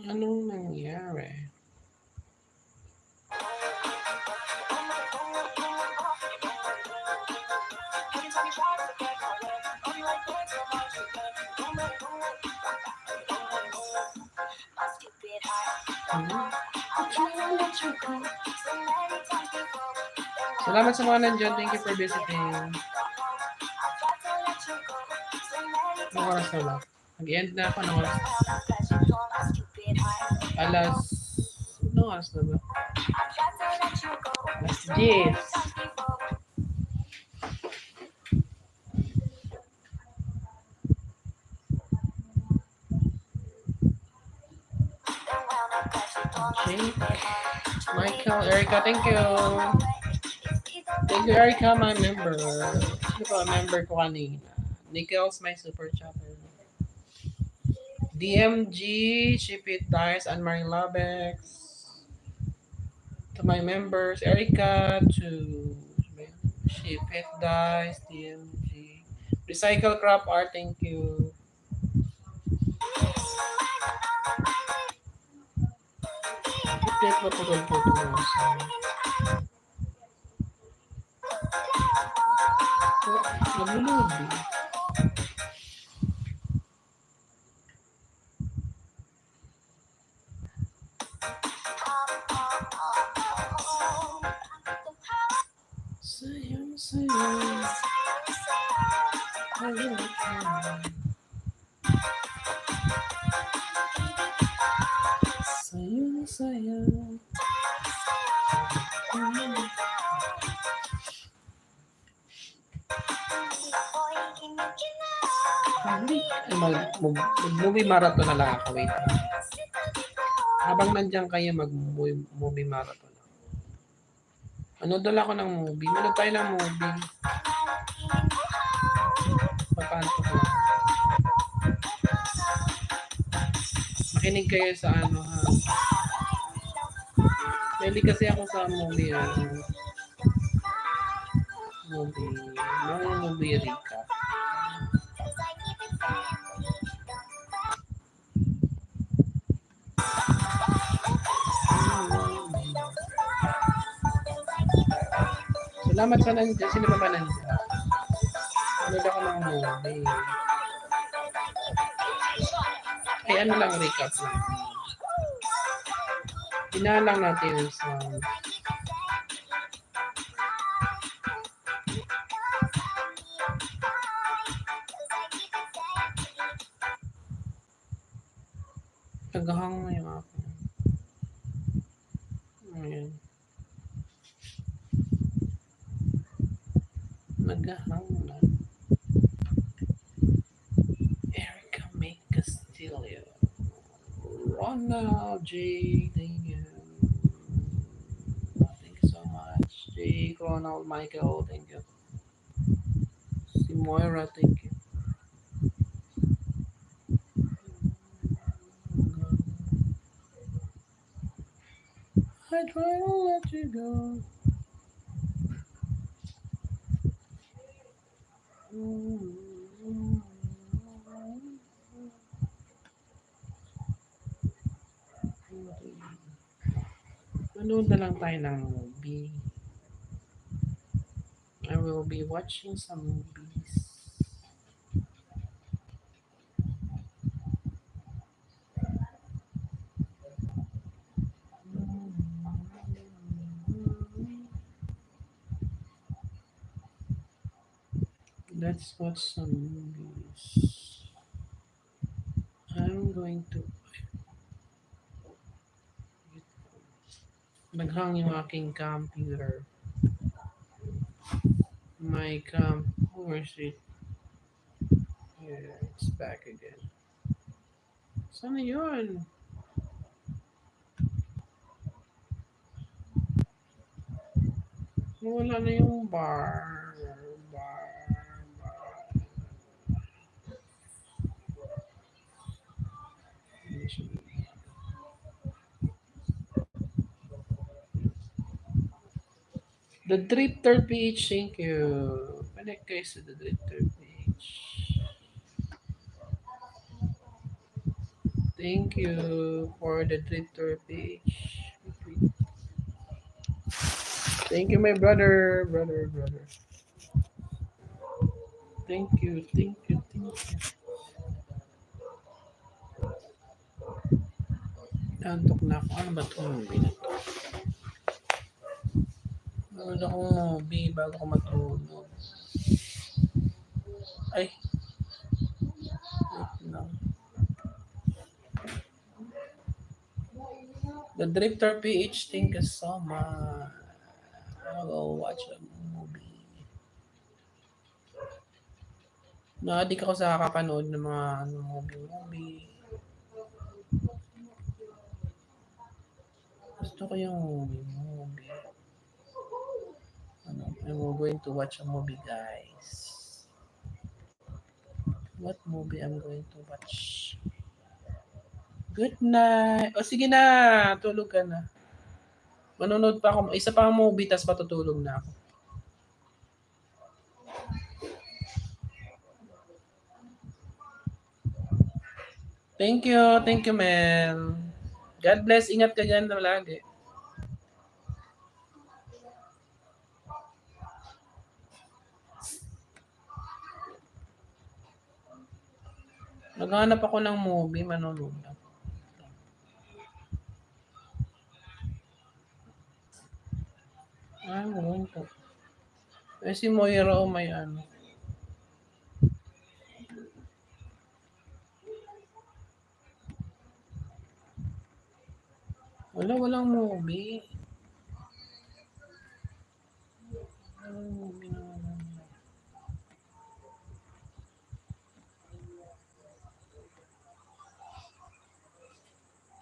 Anong nangyari? Salamat sa mga nandyan. Thank you for visiting. Anong oras na ba? Mag-end na ako. Anong oras? Alas... Anong oras na ba? Alas 10. Jake, Michael, Erica, thank you. Thank you, Erica, my member. Sino ba member ko kanina? Nickels, my super chatter. DMG, Shipit Dice, and Marie Labex. To my members, Erica, to Shipit Dice, DMG. Recycle Crop Art, thank you. Update mo putol-putol. Nabulog eh. Sayang, sayang. Sayang, sayang. Mag-movie marathon na lang ako. Wait. Habang nandiyan kayo, mag-movie marathon. Ano dala ko ng movie? Manood tayo ng movie. Papanto ko. Makinig kayo sa ano ha. Pwede kasi ako sa movie. Movie recap. Salamat sa nandiyan. Sino ba nandiyan? Ano ako ng movie? Ay, ano lang recap lang. Pinalang natin yung sound. Naghahang na yung akin. Ayan. Naghahang na. Erica May Castillo. Ronald J. Thank you. Thank you so much. Jake, Ronald, Michael, thank you. Si Moira, thank you. I try to let you go. Manood na lang tayo ng movie. I will be watching some movies. Let's watch some movies. I'm going to... Naghang yung aking computer. My where is it? Yeah, it's back again. Sana yun? Wala na yung bar. The Drifter PH, thank you. Connect guys to the Drifter PH. Thank you for the Drifter PH. Thank you, my brother. Thank you. Nantok na ako. Ano ba ito? Manood akong movie bago ako matulog. Ay, wait lang. The Drifter PH, thank you so much. I'll go watch a movie. Na-addict ako sa kakapanood ng mga movie. Gusto ko yung movie. I'm going to watch a movie, guys. What movie I'm going to watch? Good night. O sige na, tulog ka na. Manonood pa ako. Isa pa ang movie, tapos patutulog na ako. Thank you, Mel. God bless. Ingat ka dyan na lagi. Naghanap ako ng movie, manonood ako. I'm going to. Eh, si Moira o may ano. Walang movie. Walang movie na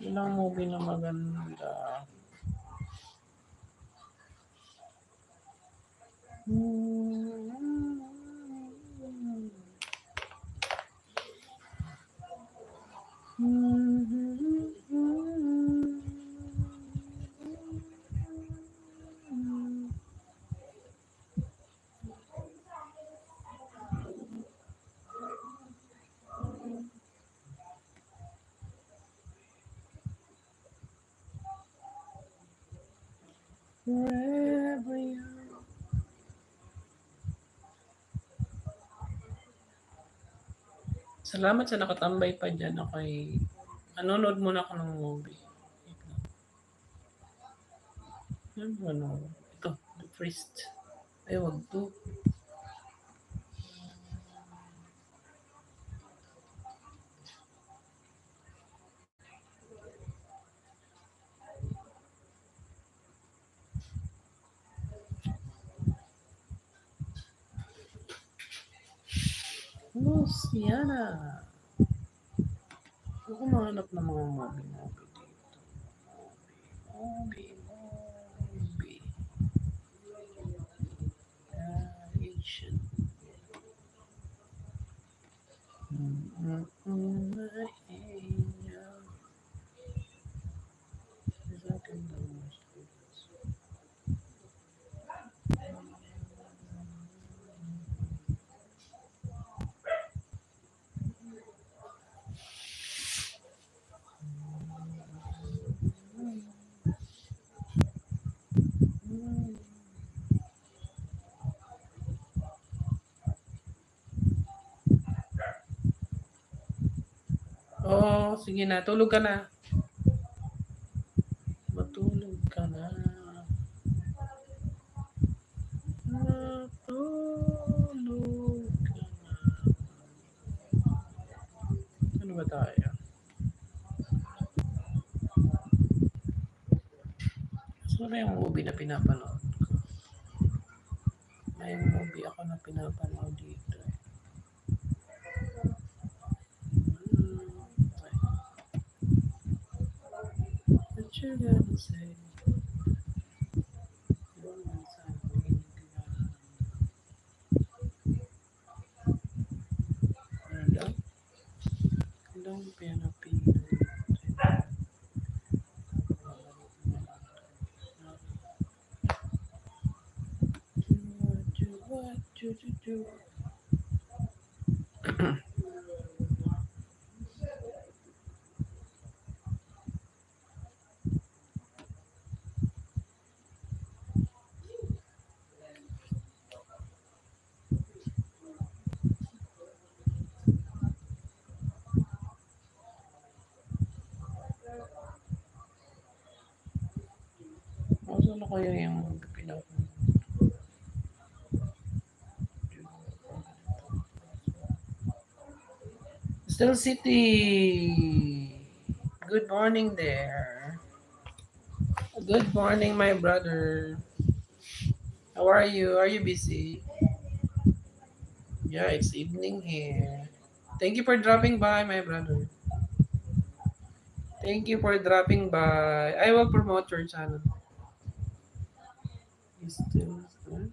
Walang movie na maganda. Forever young. Salamat sa nakatambay pa dyan. Okay. Nanonood muna ako ng movie. Ano? Ito, The Priest. Ay, wag to. Luciana. Ako mahanap ng mga movie dito. Movie. Asian. My angel. Oo, sige na. Tulog ka na. Matulog ka na. Matulog ka na. Ano ba tayo? Saan ba yung movie na pinapanood ko? May movie ako na pinapanood dito. What you gonna say? Don't pinapinood. What you do? Saan na kaya yung pinapanood? Still City. Good morning there. Good morning, my brother. How are you? Are you busy? Yeah, it's evening here. Thank you for dropping by, my brother. Thank you for dropping by. I will promote your channel. Still City.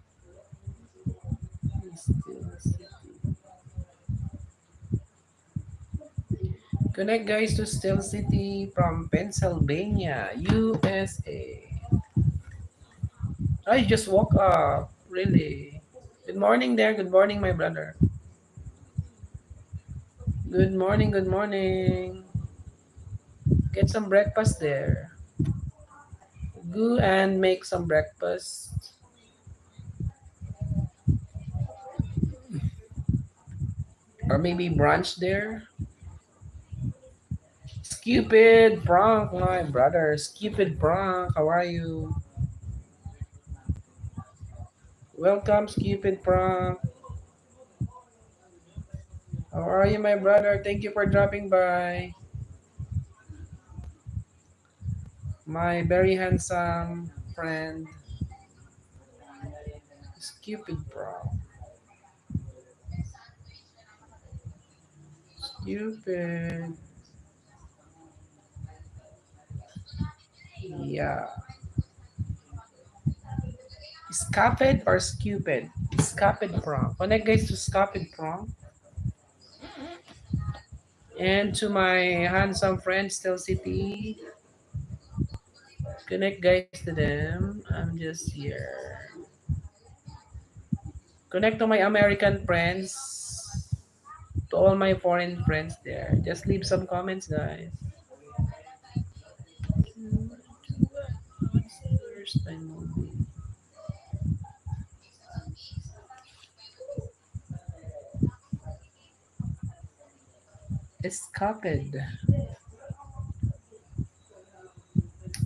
Connect guys to Still City from Pennsylvania, USA. I just woke up. Really? Good morning there. Good morning, my brother. Good morning. Good morning. Get some breakfast there. Go and make some breakfast. Or maybe brunch there. Cupid Bronk, my brother. Cupid Bronk, how are you? Welcome, Cupid Bronk. How are you, my brother? Thank you for dropping by. My very handsome friend, Cupid Bronk. Cupid. Yeah. Scapid or Cupid? Scapid Bronk. Connect guys to Scapid Bronk. And to my handsome friend, Still City. Connect guys to them. I'm just here. Connect to my American friends. To all my foreign friends there. Just leave some comments, guys. First time movie. Escaped.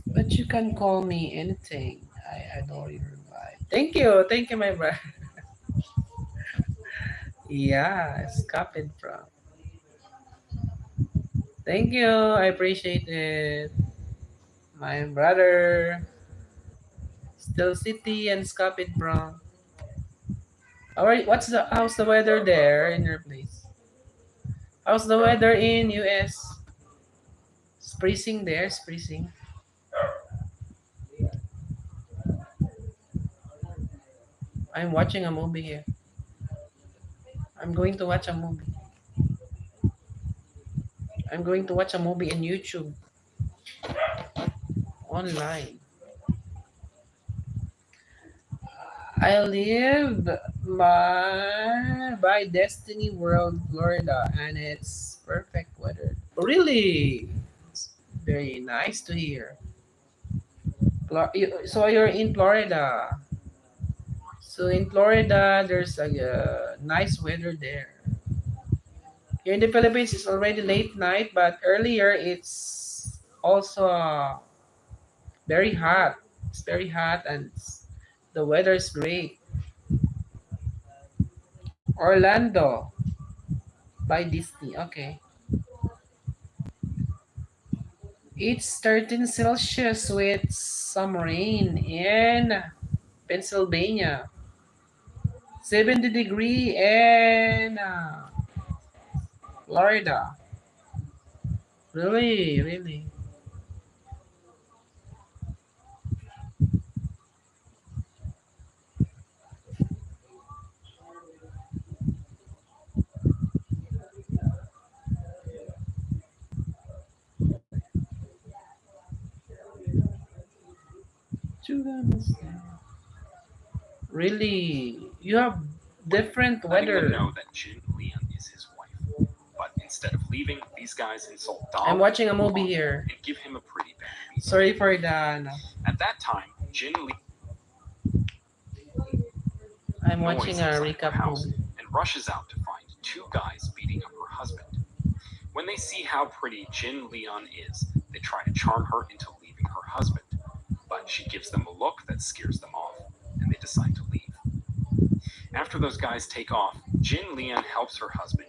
But you can call me anything. I adore your vibe. Thank you. Thank you, my brother. Yeah, escaped from. Thank you. I appreciate it. My brother. Still City and escaped from. Alright, how's the weather there in your place? How's the weather in US? It's freezing there, it's freezing. I'm watching a movie here. I'm going to watch a movie. I'm going to watch a movie in YouTube online. I live by Destiny World, Florida, and it's perfect weather. Really, it's very nice to hear. So you're in Florida. So in Florida, there's a nice weather there. Here in the Philippines, it's already late night, but earlier it's also very hot. It's very hot and the weather is great. Orlando by Disney. Okay. It's 13 Celsius with some rain in Pennsylvania. 70 degree in Florida. Really, really. Really, you have different weather. Know that Jin Lian is his wife, but instead of leaving, these guys insult Dom. I'm watching a movie here. And give him a pretty bad. Sorry for that. At that time, Jin Li. I'm watching a recap movie. And rushes out to find two guys beating up her husband. When they see how pretty Jin Leon is, they try to charm her into leaving her husband. But she gives them a look that scares them off, and they decide to leave. After those guys take off, Jin Leon helps her husband.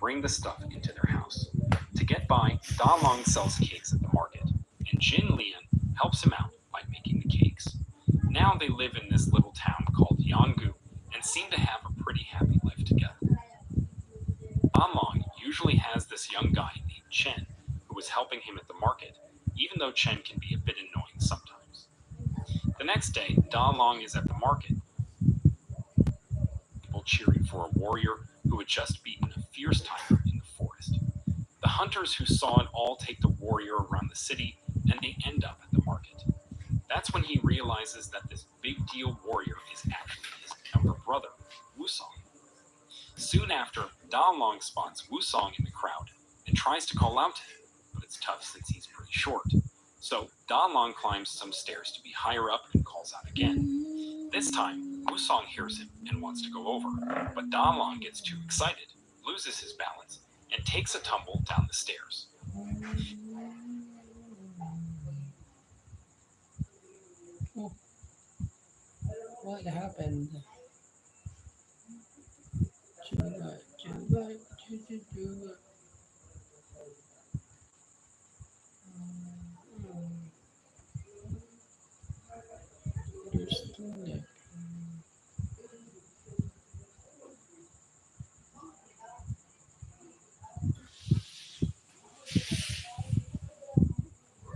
bring the stuff into their house. To get by, Da Long sells cakes at the market, and Jin Lian helps him out by making the cakes. Now they live in this little town called Yanggu and seem to have a pretty happy life together. Da Long usually has this young guy named Chen who is helping him at the market, even though Chen can be a bit annoying sometimes. The next day, Da Long is at the market, people cheering for a warrior who had just beaten a fierce tiger in the forest. The hunters who saw it all take the warrior around the city, and they end up at the market. That's when he realizes that this big deal warrior is actually his younger brother, Wusong. Soon after, Da Long spots Wusong in the crowd and tries to call out to him, but it's tough since he's pretty short. So Da Long climbs some stairs to be higher up and calls out again. This time, Wusong hears him and wants to go over, but Da Long gets too excited, loses his balance, and takes a tumble down the stairs. What happened?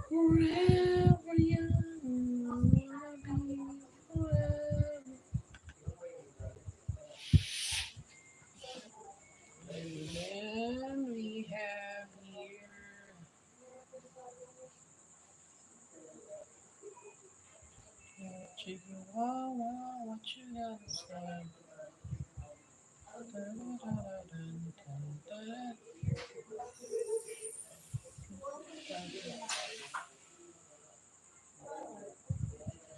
Forever young, wanna be forever. And then we have here. Chihuahua, what you gotta say?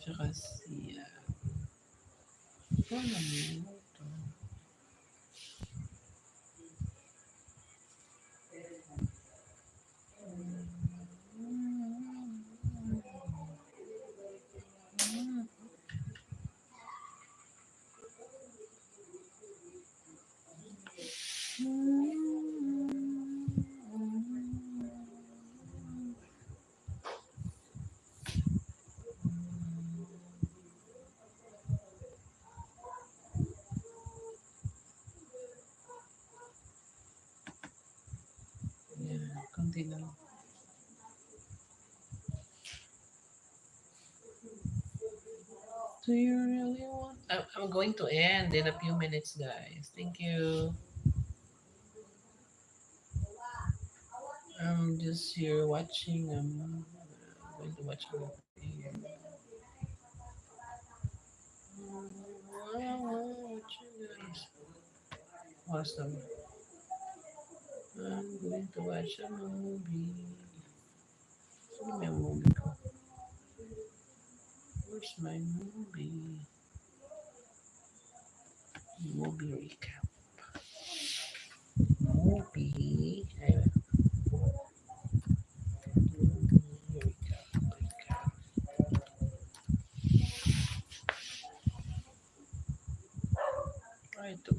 Tsaka siya. Ano mo ito? Yeah, konti lang. Do you really want? I'm going to end in a few minutes, guys. Thank you. I'm just here watching. I'm going to watch a movie here. What you guys? Awesome. I'm going to watch a movie. Sino may movie ko? Where's my movie? Movie recap. Movie. Ayun. Movie recap. Recap. Ay, ito.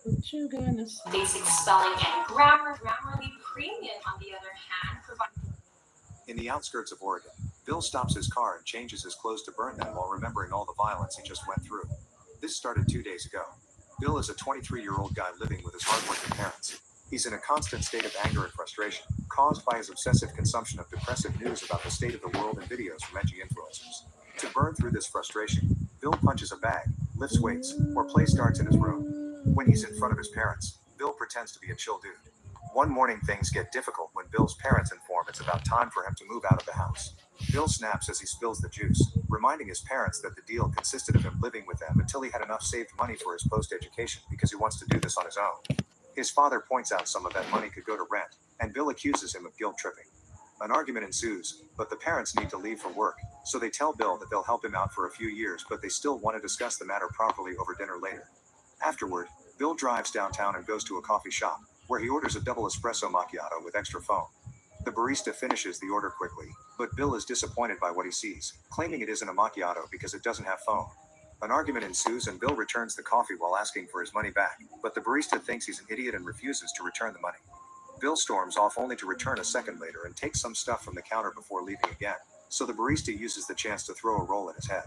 What you gonna say? Basic spelling and grammar. Grammarly Premium, on the other hand, provides. In the outskirts of Oregon, Bill stops his car and changes his clothes to burn them while remembering all the violence he just went through. This started 2 days ago. Bill is a 23-year-old guy living with his hardworking parents. He's in a constant state of anger and frustration, caused by his obsessive consumption of depressive news about the state of the world and videos from edgy influencers. To burn through this frustration, Bill punches a bag, lifts weights, or plays darts in his room. When he's in front of his parents, Bill pretends to be a chill dude. One morning things get difficult when Bill's parents inform it's about time for him to move out of the house. Bill snaps as he spills the juice, reminding his parents that the deal consisted of him living with them until he had enough saved money for his post-education because he wants to do this on his own. His father points out some of that money could go to rent, and Bill accuses him of guilt tripping. An argument ensues, but the parents need to leave for work, so they tell Bill that they'll help him out for a few years, but they still want to discuss the matter properly over dinner later. Afterward, Bill drives downtown and goes to a coffee shop, where he orders a double espresso macchiato with extra foam. The barista finishes the order quickly, but Bill is disappointed by what he sees, claiming it isn't a macchiato because it doesn't have foam. An argument ensues and Bill returns the coffee while asking for his money back, but the barista thinks he's an idiot and refuses to return the money. Bill storms off only to return a second later and take some stuff from the counter before leaving again, so the barista uses the chance to throw a roll at his head.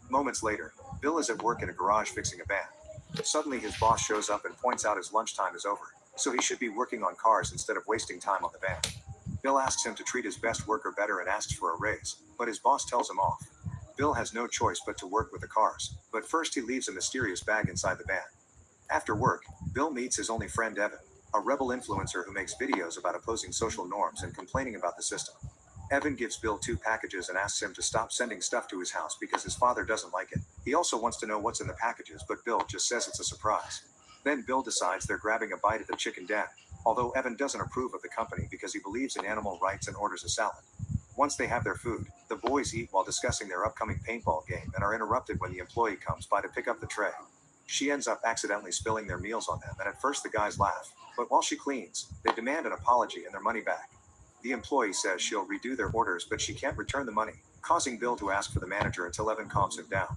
Moments later, Bill is at work in a garage fixing a van. Suddenly his boss shows up and points out his lunchtime is over, so he should be working on cars instead of wasting time on the van. Bill asks him to treat his best worker better and asks for a raise, but his boss tells him off. Bill has no choice but to work with the cars, but first he leaves a mysterious bag inside the van. After work, Bill meets his only friend Evan, a rebel influencer who makes videos about opposing social norms and complaining about the system. Evan gives Bill 2 packages and asks him to stop sending stuff to his house because his father doesn't like it. He also wants to know what's in the packages, but Bill just says it's a surprise. Then Bill decides they're grabbing a bite at the chicken den, although Evan doesn't approve of the company because he believes in animal rights and orders a salad. Once they have their food, the boys eat while discussing their upcoming paintball game and are interrupted when the employee comes by to pick up the tray. She ends up accidentally spilling their meals on them, and at first the guys laugh, but while she cleans, they demand an apology and their money back. The employee says she'll redo their orders, but she can't return the money, causing Bill to ask for the manager until Evan calms him down.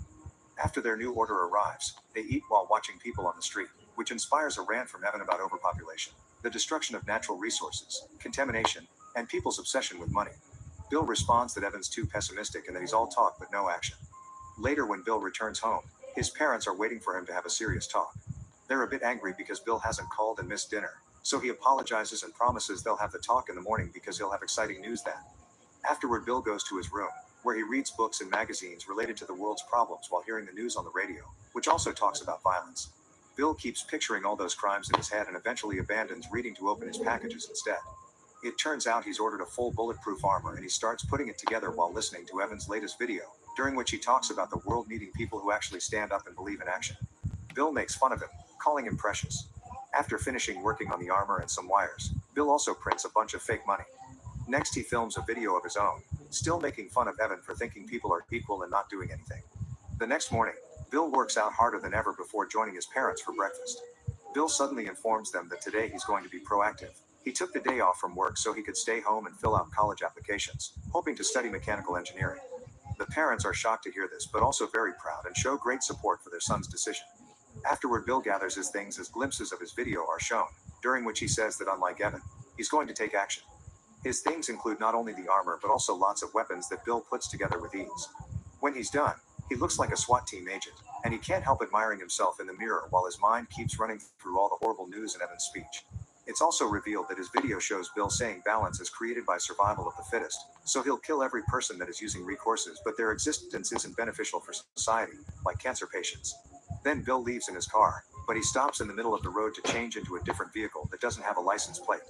After their new order arrives, they eat while watching people on the street, which inspires a rant from Evan about overpopulation, the destruction of natural resources, contamination, and people's obsession with money. Bill responds that Evan's too pessimistic and that he's all talk but no action. Later, when Bill returns home, his parents are waiting for him to have a serious talk. They're a bit angry because Bill hasn't called and missed dinner, so he apologizes and promises they'll have the talk in the morning because he'll have exciting news then. Afterward, Bill goes to his room, where he reads books and magazines related to the world's problems while hearing the news on the radio, which also talks about violence. Bill keeps picturing all those crimes in his head and eventually abandons reading to open his packages instead. It turns out he's ordered a full bulletproof armor and he starts putting it together while listening to Evan's latest video, during which he talks about the world needing people who actually stand up and believe in action. Bill makes fun of him, calling him precious. After finishing working on the armor and some wires, Bill also prints a bunch of fake money. Next, he films a video of his own, still making fun of Evan for thinking people are equal and not doing anything. The next morning, Bill works out harder than ever before joining his parents for breakfast. Bill suddenly informs them that today he's going to be proactive. He took the day off from work so he could stay home and fill out college applications, hoping to study mechanical engineering. The parents are shocked to hear this, but also very proud and show great support for their son's decision. Afterward, Bill gathers his things as glimpses of his video are shown, during which he says that unlike Evan, he's going to take action. His things include not only the armor but also lots of weapons that Bill puts together with ease. When he's done, he looks like a SWAT team agent, and he can't help admiring himself in the mirror while his mind keeps running through all the horrible news in Evan's speech. It's also revealed that his video shows Bill saying balance is created by survival of the fittest, so he'll kill every person that is using recourses but their existence isn't beneficial for society, like cancer patients. Then Bill leaves in his car, but he stops in the middle of the road to change into a different vehicle that doesn't have a license plate.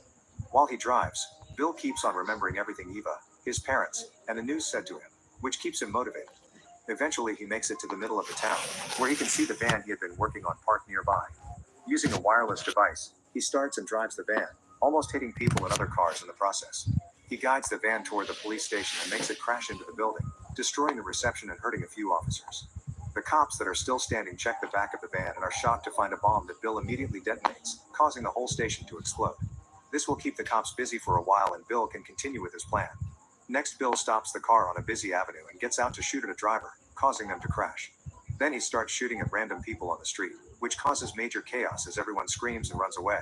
While he drives, Bill keeps on remembering everything Eva, his parents, and the news said to him, which keeps him motivated. Eventually he makes it to the middle of the town, where he can see the van he had been working on parked nearby. Using a wireless device, he starts and drives the van, almost hitting people and other cars in the process. He guides the van toward the police station and makes it crash into the building, destroying the reception and hurting a few officers. The cops that are still standing check the back of the van and are shocked to find a bomb that Bill immediately detonates, causing the whole station to explode. This will keep the cops busy for a while and Bill can continue with his plan. Next, Bill stops the car on a busy avenue and gets out to shoot at a driver, causing them to crash. Then he starts shooting at random people on the street, which causes major chaos as everyone screams and runs away.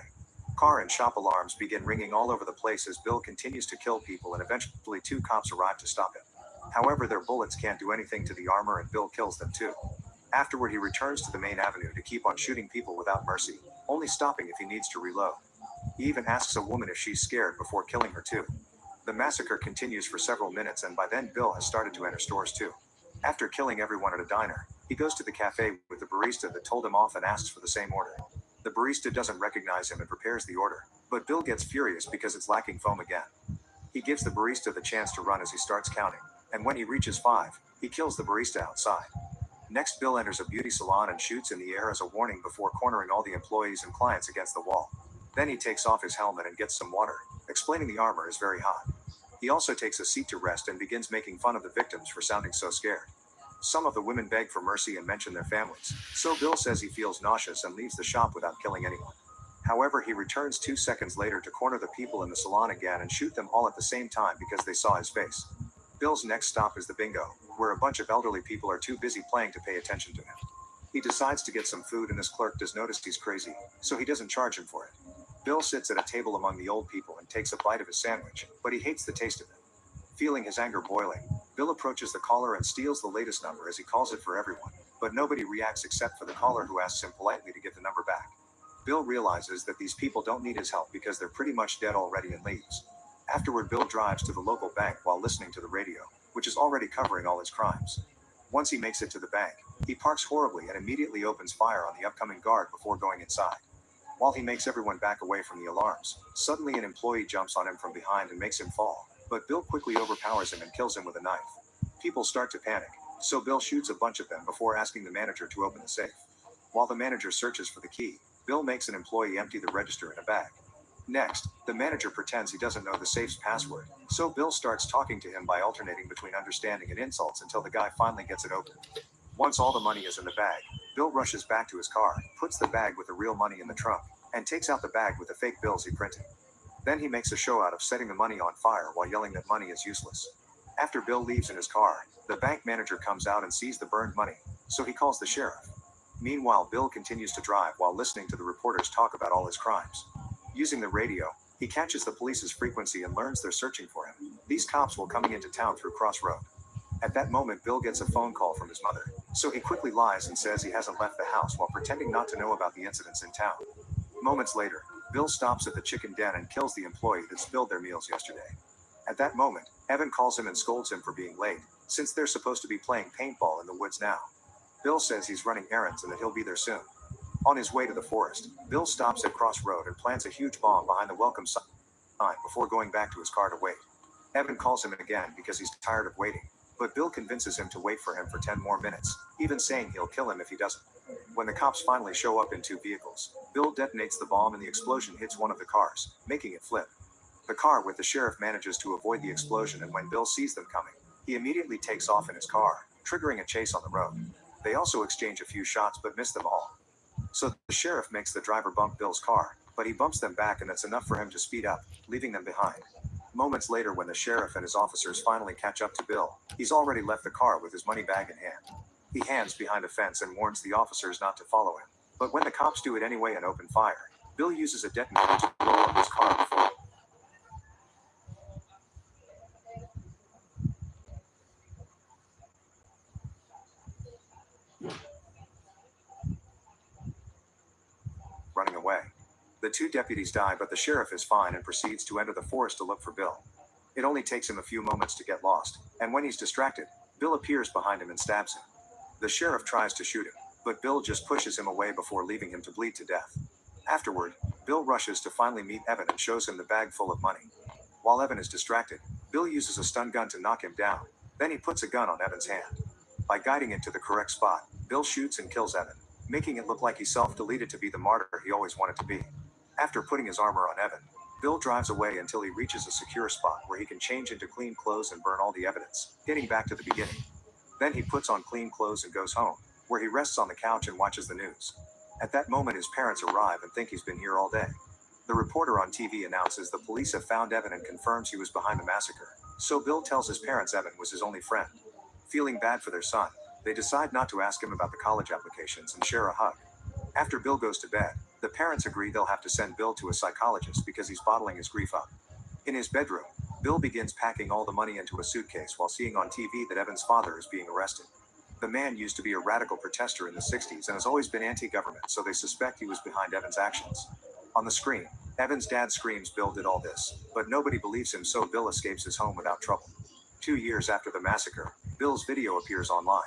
Car and shop alarms begin ringing all over the place as Bill continues to kill people and eventually 2 cops arrive to stop him. However, their bullets can't do anything to the armor and Bill kills them too. Afterward, he returns to the main avenue to keep on shooting people without mercy, only stopping if he needs to reload. He even asks a woman if she's scared before killing her too. The massacre continues for several minutes and by then Bill has started to enter stores too. After killing everyone at a diner, he goes to the cafe with the barista that told him off and asks for the same order. The barista doesn't recognize him and prepares the order, but Bill gets furious because it's lacking foam again. He gives the barista the chance to run as he starts counting, and when he reaches 5, he kills the barista outside. Next, Bill enters a beauty salon and shoots in the air as a warning before cornering all the employees and clients against the wall. Then he takes off his helmet and gets some water, explaining the armor is very hot. He also takes a seat to rest and begins making fun of the victims for sounding so scared. Some of the women beg for mercy and mention their families, so Bill says he feels nauseous and leaves the shop without killing anyone. However, he returns 2 seconds later to corner the people in the salon again and shoot them all at the same time because they saw his face. Bill's next stop is the bingo, where a bunch of elderly people are too busy playing to pay attention to him. He decides to get some food and his clerk does notice he's crazy, so he doesn't charge him for it. Bill sits at a table among the old people and takes a bite of his sandwich, but he hates the taste of it. Feeling his anger boiling, Bill approaches the caller and steals the latest number as he calls it for everyone, but nobody reacts except for the caller who asks him politely to give the number back. Bill realizes that these people don't need his help because they're pretty much dead already and leaves. Afterward, Bill drives to the local bank while listening to the radio, which is already covering all his crimes. Once he makes it to the bank, he parks horribly and immediately opens fire on the upcoming guard before going inside. While he makes everyone back away from the alarms, suddenly an employee jumps on him from behind and makes him fall, but Bill quickly overpowers him and kills him with a knife. People start to panic, so Bill shoots a bunch of them before asking the manager to open the safe. While the manager searches for the key, Bill makes an employee empty the register in a bag. Next, the manager pretends he doesn't know the safe's password, so Bill starts talking to him by alternating between understanding and insults until the guy finally gets it open. Once all the money is in the bag, Bill rushes back to his car, puts the bag with the real money in the trunk, and takes out the bag with the fake bills he printed. Then he makes a show out of setting the money on fire while yelling that money is useless. After Bill leaves in his car, the bank manager comes out and sees the burned money, so he calls the sheriff. Meanwhile, Bill continues to drive while listening to the reporters talk about all his crimes. Using the radio, he catches the police's frequency and learns they're searching for him. These cops were coming into town through Cross Road. At that moment, Bill gets a phone call from his mother, so he quickly lies and says he hasn't left the house while pretending not to know about the incidents in town. Moments later, Bill stops at the chicken den and kills the employee that spilled their meals yesterday. At that moment, Evan calls him and scolds him for being late, since they're supposed to be playing paintball in the woods now. Bill says he's running errands and that he'll be there soon. On his way to the forest, Bill stops at Cross Road and plants a huge bomb behind the welcome sign before going back to his car to wait. Evan calls him again because he's tired of waiting, but Bill convinces him to wait for him for 10 more minutes, even saying he'll kill him if he doesn't. When the cops finally show up in 2 vehicles, Bill detonates the bomb and the explosion hits one of the cars, making it flip. The car with the sheriff manages to avoid the explosion, and when Bill sees them coming, he immediately takes off in his car, triggering a chase on the road. They also exchange a few shots but miss them all. So the sheriff makes the driver bump Bill's car, but he bumps them back and that's enough for him to speed up, leaving them behind. Moments later, when the sheriff and his officers finally catch up to Bill, he's already left the car with his money bag in hand. He hands behind a fence and warns the officers not to follow him. But when the cops do it anyway and open fire, Bill uses a detonator to blow up his car before running away. The 2 deputies die, but the sheriff is fine and proceeds to enter the forest to look for Bill. It only takes him a few moments to get lost, and when he's distracted, Bill appears behind him and stabs him. The sheriff tries to shoot him, but Bill just pushes him away before leaving him to bleed to death. Afterward, Bill rushes to finally meet Evan and shows him the bag full of money. While Evan is distracted, Bill uses a stun gun to knock him down, then he puts a gun on Evan's hand. By guiding it to the correct spot, Bill shoots and kills Evan, making it look like he self-deleted to be the martyr he always wanted to be. After putting his armor on Evan, Bill drives away until he reaches a secure spot where he can change into clean clothes and burn all the evidence, getting back to the beginning. Then he puts on clean clothes and goes home, where he rests on the couch and watches the news. At that moment, his parents arrive and think he's been here all day. The reporter on TV announces the police have found Evan and confirms he was behind the massacre, so Bill tells his parents Evan was his only friend. Feeling bad for their son, they decide not to ask him about the college applications and share a hug. After Bill goes to bed, the parents agree they'll have to send Bill to a psychologist because he's bottling his grief up. In his bedroom, Bill begins packing all the money into a suitcase while seeing on TV that Evan's father is being arrested. The man used to be a radical protester in the 60s and has always been anti-government, so they suspect he was behind Evan's actions. On the screen, Evan's dad screams Bill did all this, but nobody believes him, so Bill escapes his home without trouble. 2 years after the massacre, Bill's video appears online.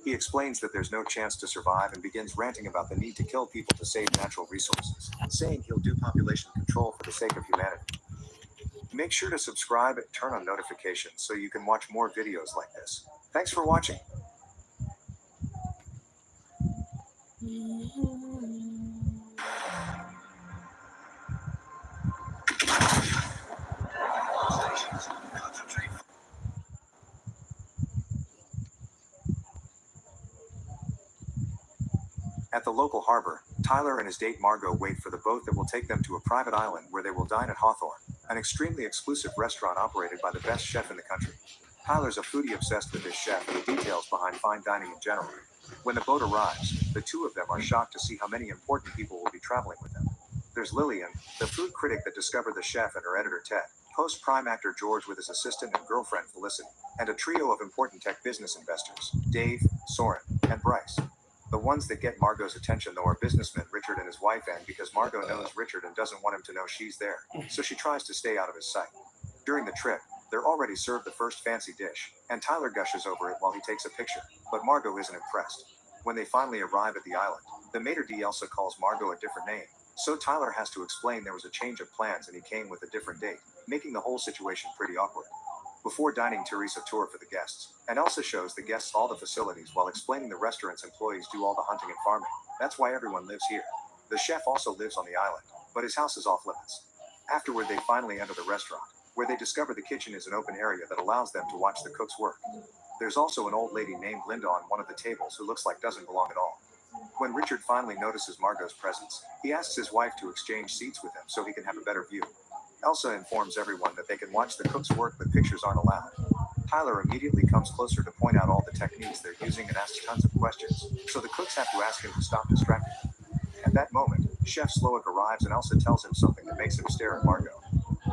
He explains that there's no chance to survive and begins ranting about the need to kill people to save natural resources, saying he'll do population control for the sake of humanity. Make sure to subscribe and turn on notifications so you can watch more videos like this. Thanks for watching. At the local harbor, Tyler and his date Margot wait for the boat that will take them to a private island where they will dine at Hawthorne, an extremely exclusive restaurant operated by the best chef in the country. Tyler's a foodie obsessed with his chef and the details behind fine dining in general. When the boat arrives, the two of them are shocked to see how many important people will be traveling with them. There's Lillian, the food critic that discovered the chef, and her editor Ted, post-prime actor George with his assistant and girlfriend Felicity, and a trio of important tech business investors, Dave, Soren, and Bryce. The ones that get Margot's attention though are businessmen Richard and his wife Anne, because Margot knows Richard and doesn't want him to know she's there, so she tries to stay out of his sight. During the trip, they're already served the first fancy dish, and Tyler gushes over it while he takes a picture, but Margot isn't impressed. When they finally arrive at the island, the maitre d' Elsa calls Margot a different name, so Tyler has to explain there was a change of plans and he came with a different date, making the whole situation pretty awkward. Before dining, Teresa tour for the guests, and Elsa shows the guests all the facilities while explaining the restaurant's employees do all the hunting and farming. That's why everyone lives here. The chef also lives on the island, but his house is off limits. Afterward, they finally enter the restaurant, where they discover the kitchen is an open area that allows them to watch the cooks work. There's also an old lady named Linda on one of the tables who looks like doesn't belong at all. When Richard finally notices Margot's presence, he asks his wife to exchange seats with him so he can have a better view. Elsa informs everyone that they can watch the cooks work but pictures aren't allowed. Tyler immediately comes closer to point out all the techniques they're using and asks tons of questions, so the cooks have to ask him to stop distracting them. At that moment, Chef Slowick arrives and Elsa tells him something that makes him stare at Margot.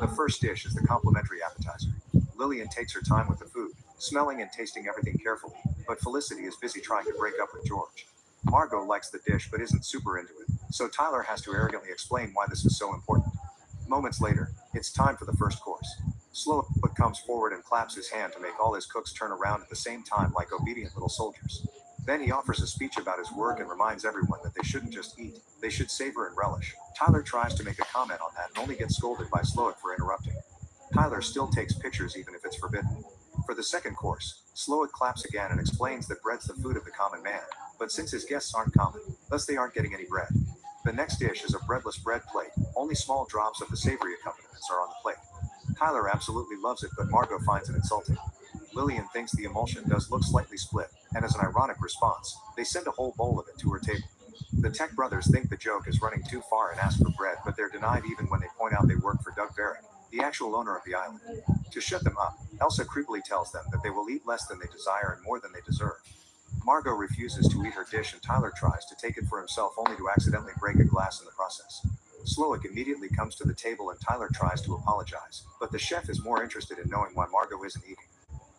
The first dish is the complimentary appetizer. Lillian takes her time with the food, smelling and tasting everything carefully, but Felicity is busy trying to break up with George. Margot likes the dish but isn't super into it, so Tyler has to arrogantly explain why this is so important. Moments later, it's time for the first course. Slowick comes forward and claps his hand to make all his cooks turn around at the same time like obedient little soldiers. Then he offers a speech about his work and reminds everyone that they shouldn't just eat, they should savor and relish. Tyler tries to make a comment on that and only gets scolded by Slowick for interrupting. Tyler still takes pictures even if it's forbidden. For the second course, Slowick claps again and explains that bread's the food of the common man, but since his guests aren't common, thus they aren't getting any bread. The next dish is a breadless bread plate, only small drops of the savory accompaniments are on the plate. Tyler absolutely loves it, but Margot finds it insulting. Lillian thinks the emulsion does look slightly split, and as an ironic response, they send a whole bowl of it to her table. The Tech brothers think the joke is running too far and ask for bread, but they're denied even when they point out they work for Doug Varick, the actual owner of the island. To shut them up, Elsa creepily tells them that they will eat less than they desire and more than they deserve. Margot refuses to eat her dish and Tyler tries to take it for himself only to accidentally break a glass in the process. Slowick immediately comes to the table and Tyler tries to apologize, but the chef is more interested in knowing why Margot isn't eating.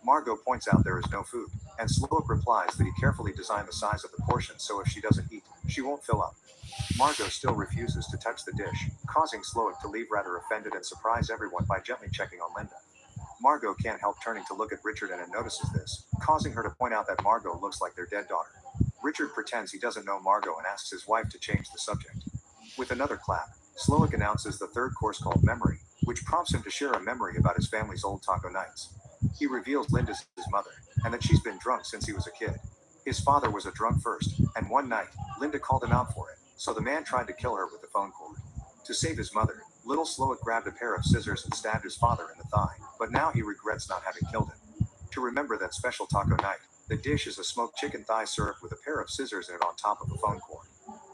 Margot points out there is no food, and Slowick replies that he carefully designed the size of the portion so if she doesn't eat, she won't fill up. Margot still refuses to touch the dish, causing Slowick to leave rather offended and surprise everyone by gently checking on Linda. Margot can't help turning to look at Richard and notices this, causing her to point out that Margot looks like their dead daughter. Richard pretends he doesn't know Margot and asks his wife to change the subject. With another clap, Slowick announces the third course called Memory, which prompts him to share a memory about his family's old taco nights. He reveals Linda's his mother, and that she's been drunk since he was a kid. His father was a drunk first, and one night, Linda called him out for it, so the man tried to kill her with the phone cord. To save his mother, little Slowick grabbed a pair of scissors and stabbed his father in the thigh, but now he regrets not having killed him. To remember that special taco night, the dish is a smoked chicken thigh served with a pair of scissors in it on top of a phone cord.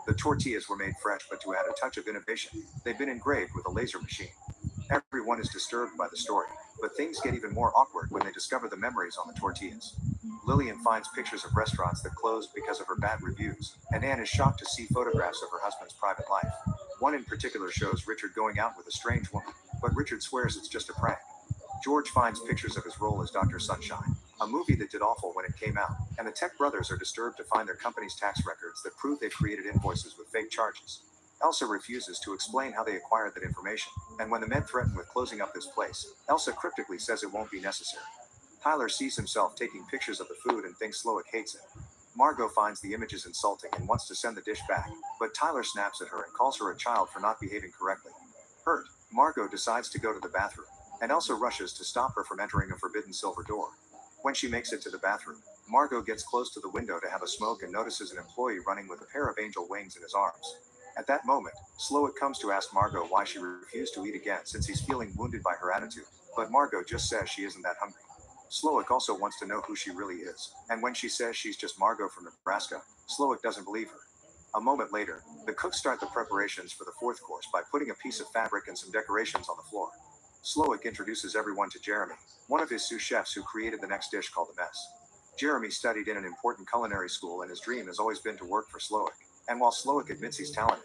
The tortillas were made fresh, but to add a touch of innovation, they've been engraved with a laser machine. Everyone is disturbed by the story, but things get even more awkward when they discover the memories on the tortillas. Lillian finds pictures of restaurants that closed because of her bad reviews, and Anne is shocked to see photographs of her husband's private life. One in particular shows Richard going out with a strange woman, but Richard swears it's just a prank. George finds pictures of his role as Dr. Sunshine, a movie that did awful when it came out, and the Tech brothers are disturbed to find their company's tax records that prove they created invoices with fake charges. Elsa refuses to explain how they acquired that information, and when the men threaten with closing up this place, Elsa cryptically says it won't be necessary. Tyler sees himself taking pictures of the food and thinks Slowick hates it. Margot finds the images insulting and wants to send the dish back, but Tyler snaps at her and calls her a child for not behaving correctly. Hurt, Margot decides to go to the bathroom, and Elsa rushes to stop her from entering a forbidden silver door. When she makes it to the bathroom, Margot gets close to the window to have a smoke and notices an employee running with a pair of angel wings in his arms. At that moment, Slowick comes to ask Margot why she refused to eat again since he's feeling wounded by her attitude, but Margot just says she isn't that hungry. Slowick also wants to know who she really is, and when she says she's just Margot from Nebraska, Slowick doesn't believe her. A moment later, the cooks start the preparations for the fourth course by putting a piece of fabric and some decorations on the floor. Slowick introduces everyone to Jeremy, one of his sous chefs who created the next dish called the mess. Jeremy studied in an important culinary school and his dream has always been to work for Slowick. And while Slowick admits he's talented,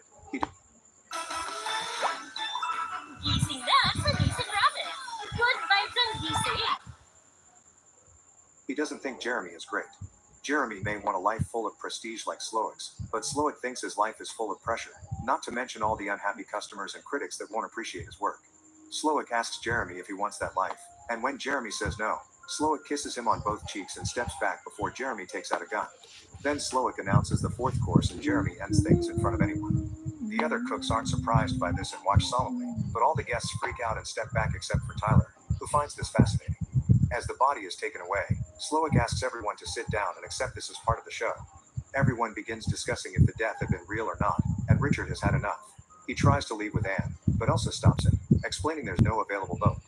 Gising na sa Gising Rabbit. Good vibes ang gising. he doesn't think Jeremy is great. Jeremy may want a life full of prestige like Slowick's, but Slowick thinks his life is full of pressure, not to mention all the unhappy customers and critics that won't appreciate his work. Slowick asks Jeremy if he wants that life, and when Jeremy says no, Slowick kisses him on both cheeks and steps back before Jeremy takes out a gun. Then Slowick announces the fourth course and Jeremy ends things in front of anyone. The other cooks aren't surprised by this and watch solemnly, but all the guests freak out and step back except for Tyler, who finds this fascinating. As the body is taken away, Slowick asks everyone to sit down and accept this as part of the show. Everyone begins discussing if the death had been real or not, and Richard has had enough. He tries to leave with Anne, but Elsa stops him, explaining there's no available boat.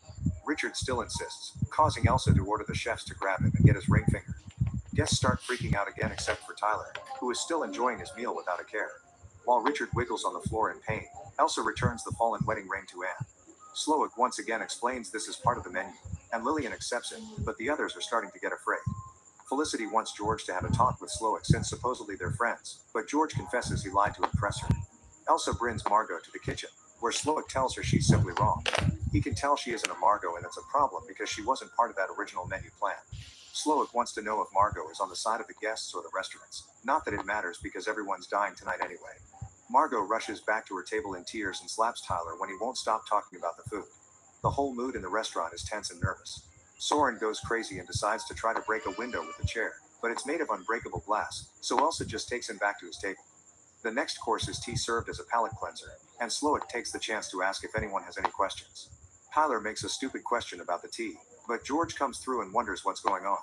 Richard still insists, causing Elsa to order the chefs to grab him and get his ring finger. Guests start freaking out again except for Tyler, who is still enjoying his meal without a care. While Richard wiggles on the floor in pain, Elsa returns the fallen wedding ring to Anne. Slowick once again explains this is part of the menu, and Lillian accepts it, but the others are starting to get afraid. Felicity wants George to have a talk with Slowick since supposedly they're friends, but George confesses he lied to impress her. Elsa brings Margot to the kitchen, where Slowick tells her she's simply wrong. He can tell she isn't a Margot and it's a problem because she wasn't part of that original menu plan. Slowick wants to know if Margot is on the side of the guests or the restaurants. Not that it matters because everyone's dying tonight anyway. Margot rushes back to her table in tears and slaps Tyler when he won't stop talking about the food. The whole mood in the restaurant is tense and nervous. Soren goes crazy and decides to try to break a window with a chair, but it's made of unbreakable glass, so Elsa just takes him back to his table. The next course is tea served as a palate cleanser, and Slowick takes the chance to ask if anyone has any questions. Tyler makes a stupid question about the tea, but George comes through and wonders what's going on.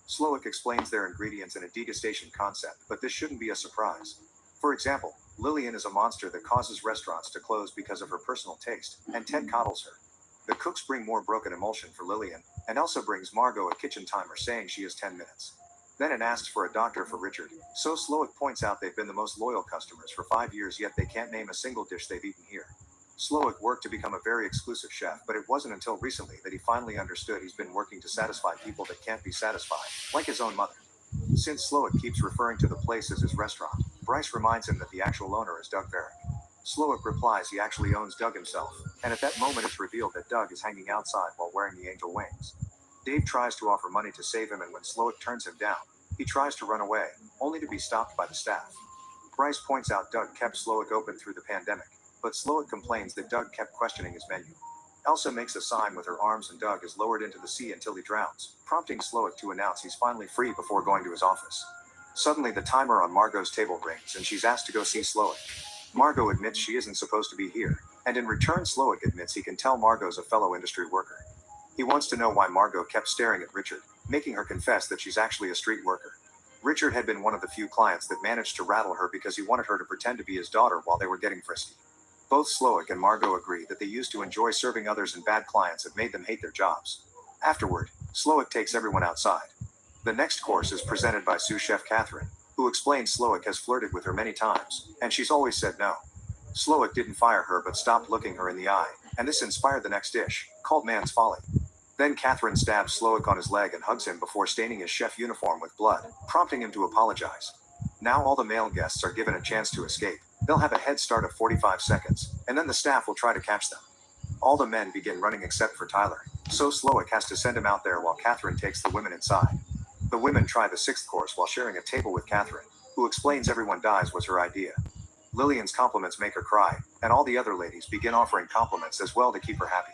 Slowick explains their ingredients in a degustation concept, but this shouldn't be a surprise. For example, Lillian is a monster that causes restaurants to close because of her personal taste, and Ted coddles her. The cooks bring more broken emulsion for Lillian, and Elsa brings Margot a kitchen timer saying she has 10 minutes. Then it asks for a doctor for Richard, so Slowick points out they've been the most loyal customers for 5 years yet they can't name a single dish they've eaten here. Slowick worked to become a very exclusive chef, but it wasn't until recently that he finally understood he's been working to satisfy people that can't be satisfied, like his own mother. Since Slowick keeps referring to the place as his restaurant, Bryce reminds him that the actual owner is Doug Varick. Slowick replies he actually owns Doug himself, and at that moment it's revealed that Doug is hanging outside while wearing the angel wings. Dave tries to offer money to save him, and when Slowick turns him down, he tries to run away, only to be stopped by the staff. Bryce points out Doug kept Slowick open through the pandemic, but Slowick complains that Doug kept questioning his menu. Elsa makes a sign with her arms and Doug is lowered into the sea until he drowns, prompting Slowick to announce he's finally free before going to his office. Suddenly the timer on Margot's table rings and she's asked to go see Slowick. Margot admits she isn't supposed to be here, and in return Slowick admits he can tell Margot's a fellow industry worker. He wants to know why Margot kept staring at Richard, making her confess that she's actually a street worker. Richard had been one of the few clients that managed to rattle her because he wanted her to pretend to be his daughter while they were getting frisky. Both Slowick and Margot agree that they used to enjoy serving others and bad clients had made them hate their jobs. Afterward, Slowick takes everyone outside. The next course is presented by sous chef Catherine, who explains Slowick has flirted with her many times, and she's always said no. Slowick didn't fire her but stopped looking her in the eye, and this inspired the next dish, called Man's Folly. Then Catherine stabs Slowick on his leg and hugs him before staining his chef uniform with blood, prompting him to apologize. Now all the male guests are given a chance to escape. They'll have a head start of 45 seconds, and then the staff will try to catch them. All the men begin running except for Tyler, so Slowick has to send him out there while Catherine takes the women inside. The women try the sixth course while sharing a table with Catherine, who explains everyone dies was her idea. Lillian's compliments make her cry, and all the other ladies begin offering compliments as well to keep her happy.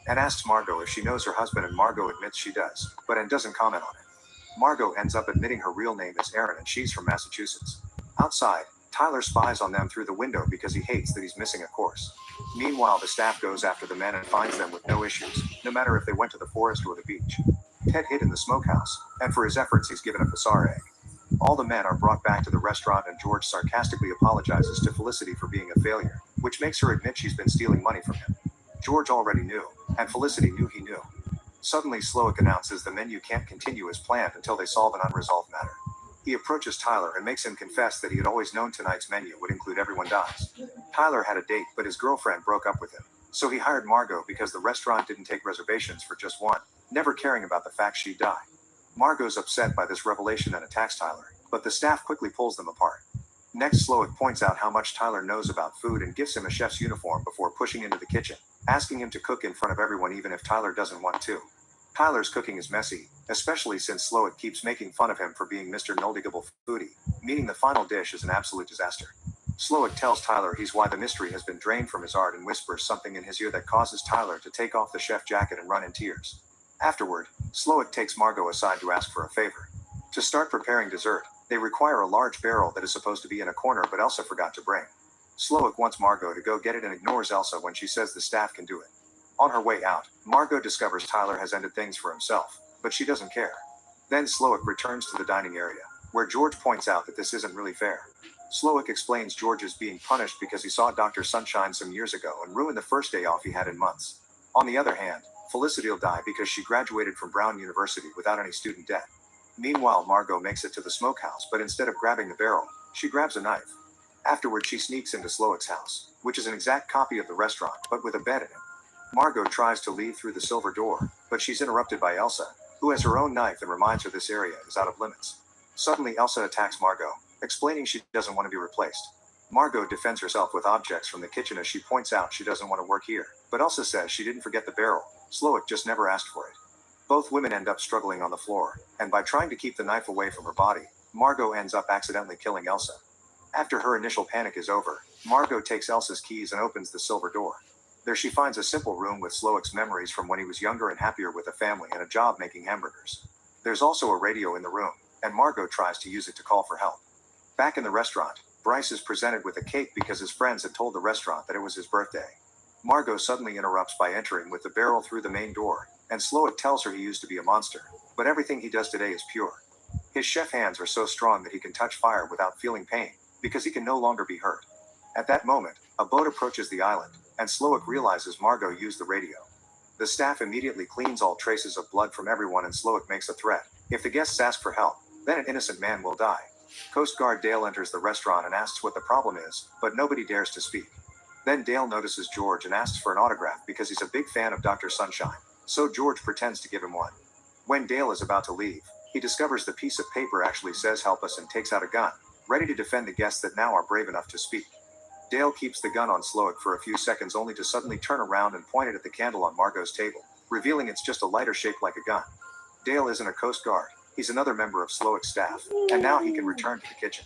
Anne asks Margot if she knows her husband and Margot admits she does, but Anne doesn't comment on it. Margot ends up admitting her real name is Erin and she's from Massachusetts. Outside, Tyler spies on them through the window because he hates that he's missing a course. Meanwhile, the staff goes after the men and finds them with no issues, no matter if they went to the forest or the beach. Ted hid in the smokehouse, and for his efforts he's given a Passar egg. All the men are brought back to the restaurant and George sarcastically apologizes to Felicity for being a failure, which makes her admit she's been stealing money from him. George already knew, and Felicity knew he knew. Suddenly Slowick announces the menu can't continue as planned until they solve an unresolved matter. He approaches Tyler and makes him confess that he had always known tonight's menu would include everyone dies. Tyler had a date, but his girlfriend broke up with him. So he hired Margot because the restaurant didn't take reservations for just one, never caring about the fact she'd die. Margot's upset by this revelation and attacks Tyler, but the staff quickly pulls them apart. Next, Slowick points out how much Tyler knows about food and gifts him a chef's uniform before pushing into the kitchen, asking him to cook in front of everyone even if Tyler doesn't want to. Tyler's cooking is messy, especially since Slowick keeps making fun of him for being Mr. Nuldigable Foodie, meaning the final dish is an absolute disaster. Slowick tells Tyler he's why the mystery has been drained from his art and whispers something in his ear that causes Tyler to take off the chef jacket and run in tears. Afterward, Slowick takes Margot aside to ask for a favor. To start preparing dessert, they require a large barrel that is supposed to be in a corner but Elsa forgot to bring. Slowick wants Margot to go get it and ignores Elsa when she says the staff can do it. On her way out, Margot discovers Tyler has ended things for himself, but she doesn't care. Then Slowick returns to the dining area, where George points out that this isn't really fair. Slowick explains George is being punished because he saw Dr. Sunshine some years ago and ruined the first day off he had in months. On the other hand, Felicity will die because she graduated from Brown University without any student debt. Meanwhile, Margot makes it to the smokehouse, but instead of grabbing the barrel, she grabs a knife. Afterward, she sneaks into Slowick's house, which is an exact copy of the restaurant, but with a bed in it. Margot tries to leave through the silver door, but she's interrupted by Elsa, who has her own knife and reminds her this area is out of limits. Suddenly, Elsa attacks Margot, explaining she doesn't want to be replaced. Margot defends herself with objects from the kitchen as she points out she doesn't want to work here, but Elsa says she didn't forget the barrel. Slowick just never asked for it. Both women end up struggling on the floor, and by trying to keep the knife away from her body, Margot ends up accidentally killing Elsa. After her initial panic is over, Margot takes Elsa's keys and opens the silver door. There she finds a simple room with Slowick's memories from when he was younger and happier with a family and a job making hamburgers. There's also a radio in the room, and Margot tries to use it to call for help. Back in the restaurant, Bryce is presented with a cake because his friends had told the restaurant that it was his birthday. Margot suddenly interrupts by entering with the barrel through the main door, and Slowick tells her he used to be a monster, but everything he does today is pure. His chef hands are so strong that he can touch fire without feeling pain, because he can no longer be hurt. At that moment, a boat approaches the island, and Slowick realizes Margot used the radio. The staff immediately cleans all traces of blood from everyone and Slowick makes a threat. If the guests ask for help, then an innocent man will die. Coast Guard Dale enters the restaurant and asks what the problem is, but nobody dares to speak. Then Dale notices George and asks for an autograph because he's a big fan of Dr. Sunshine, so George pretends to give him one. When Dale is about to leave, he discovers the piece of paper actually says help us and takes out a gun, ready to defend the guests that now are brave enough to speak. Dale keeps the gun on Slowick for a few seconds only to suddenly turn around and point it at the candle on Margot's table, revealing it's just a lighter shaped like a gun. Dale isn't a Coast Guard, he's another member of Slowick's staff, and now he can return to the kitchen.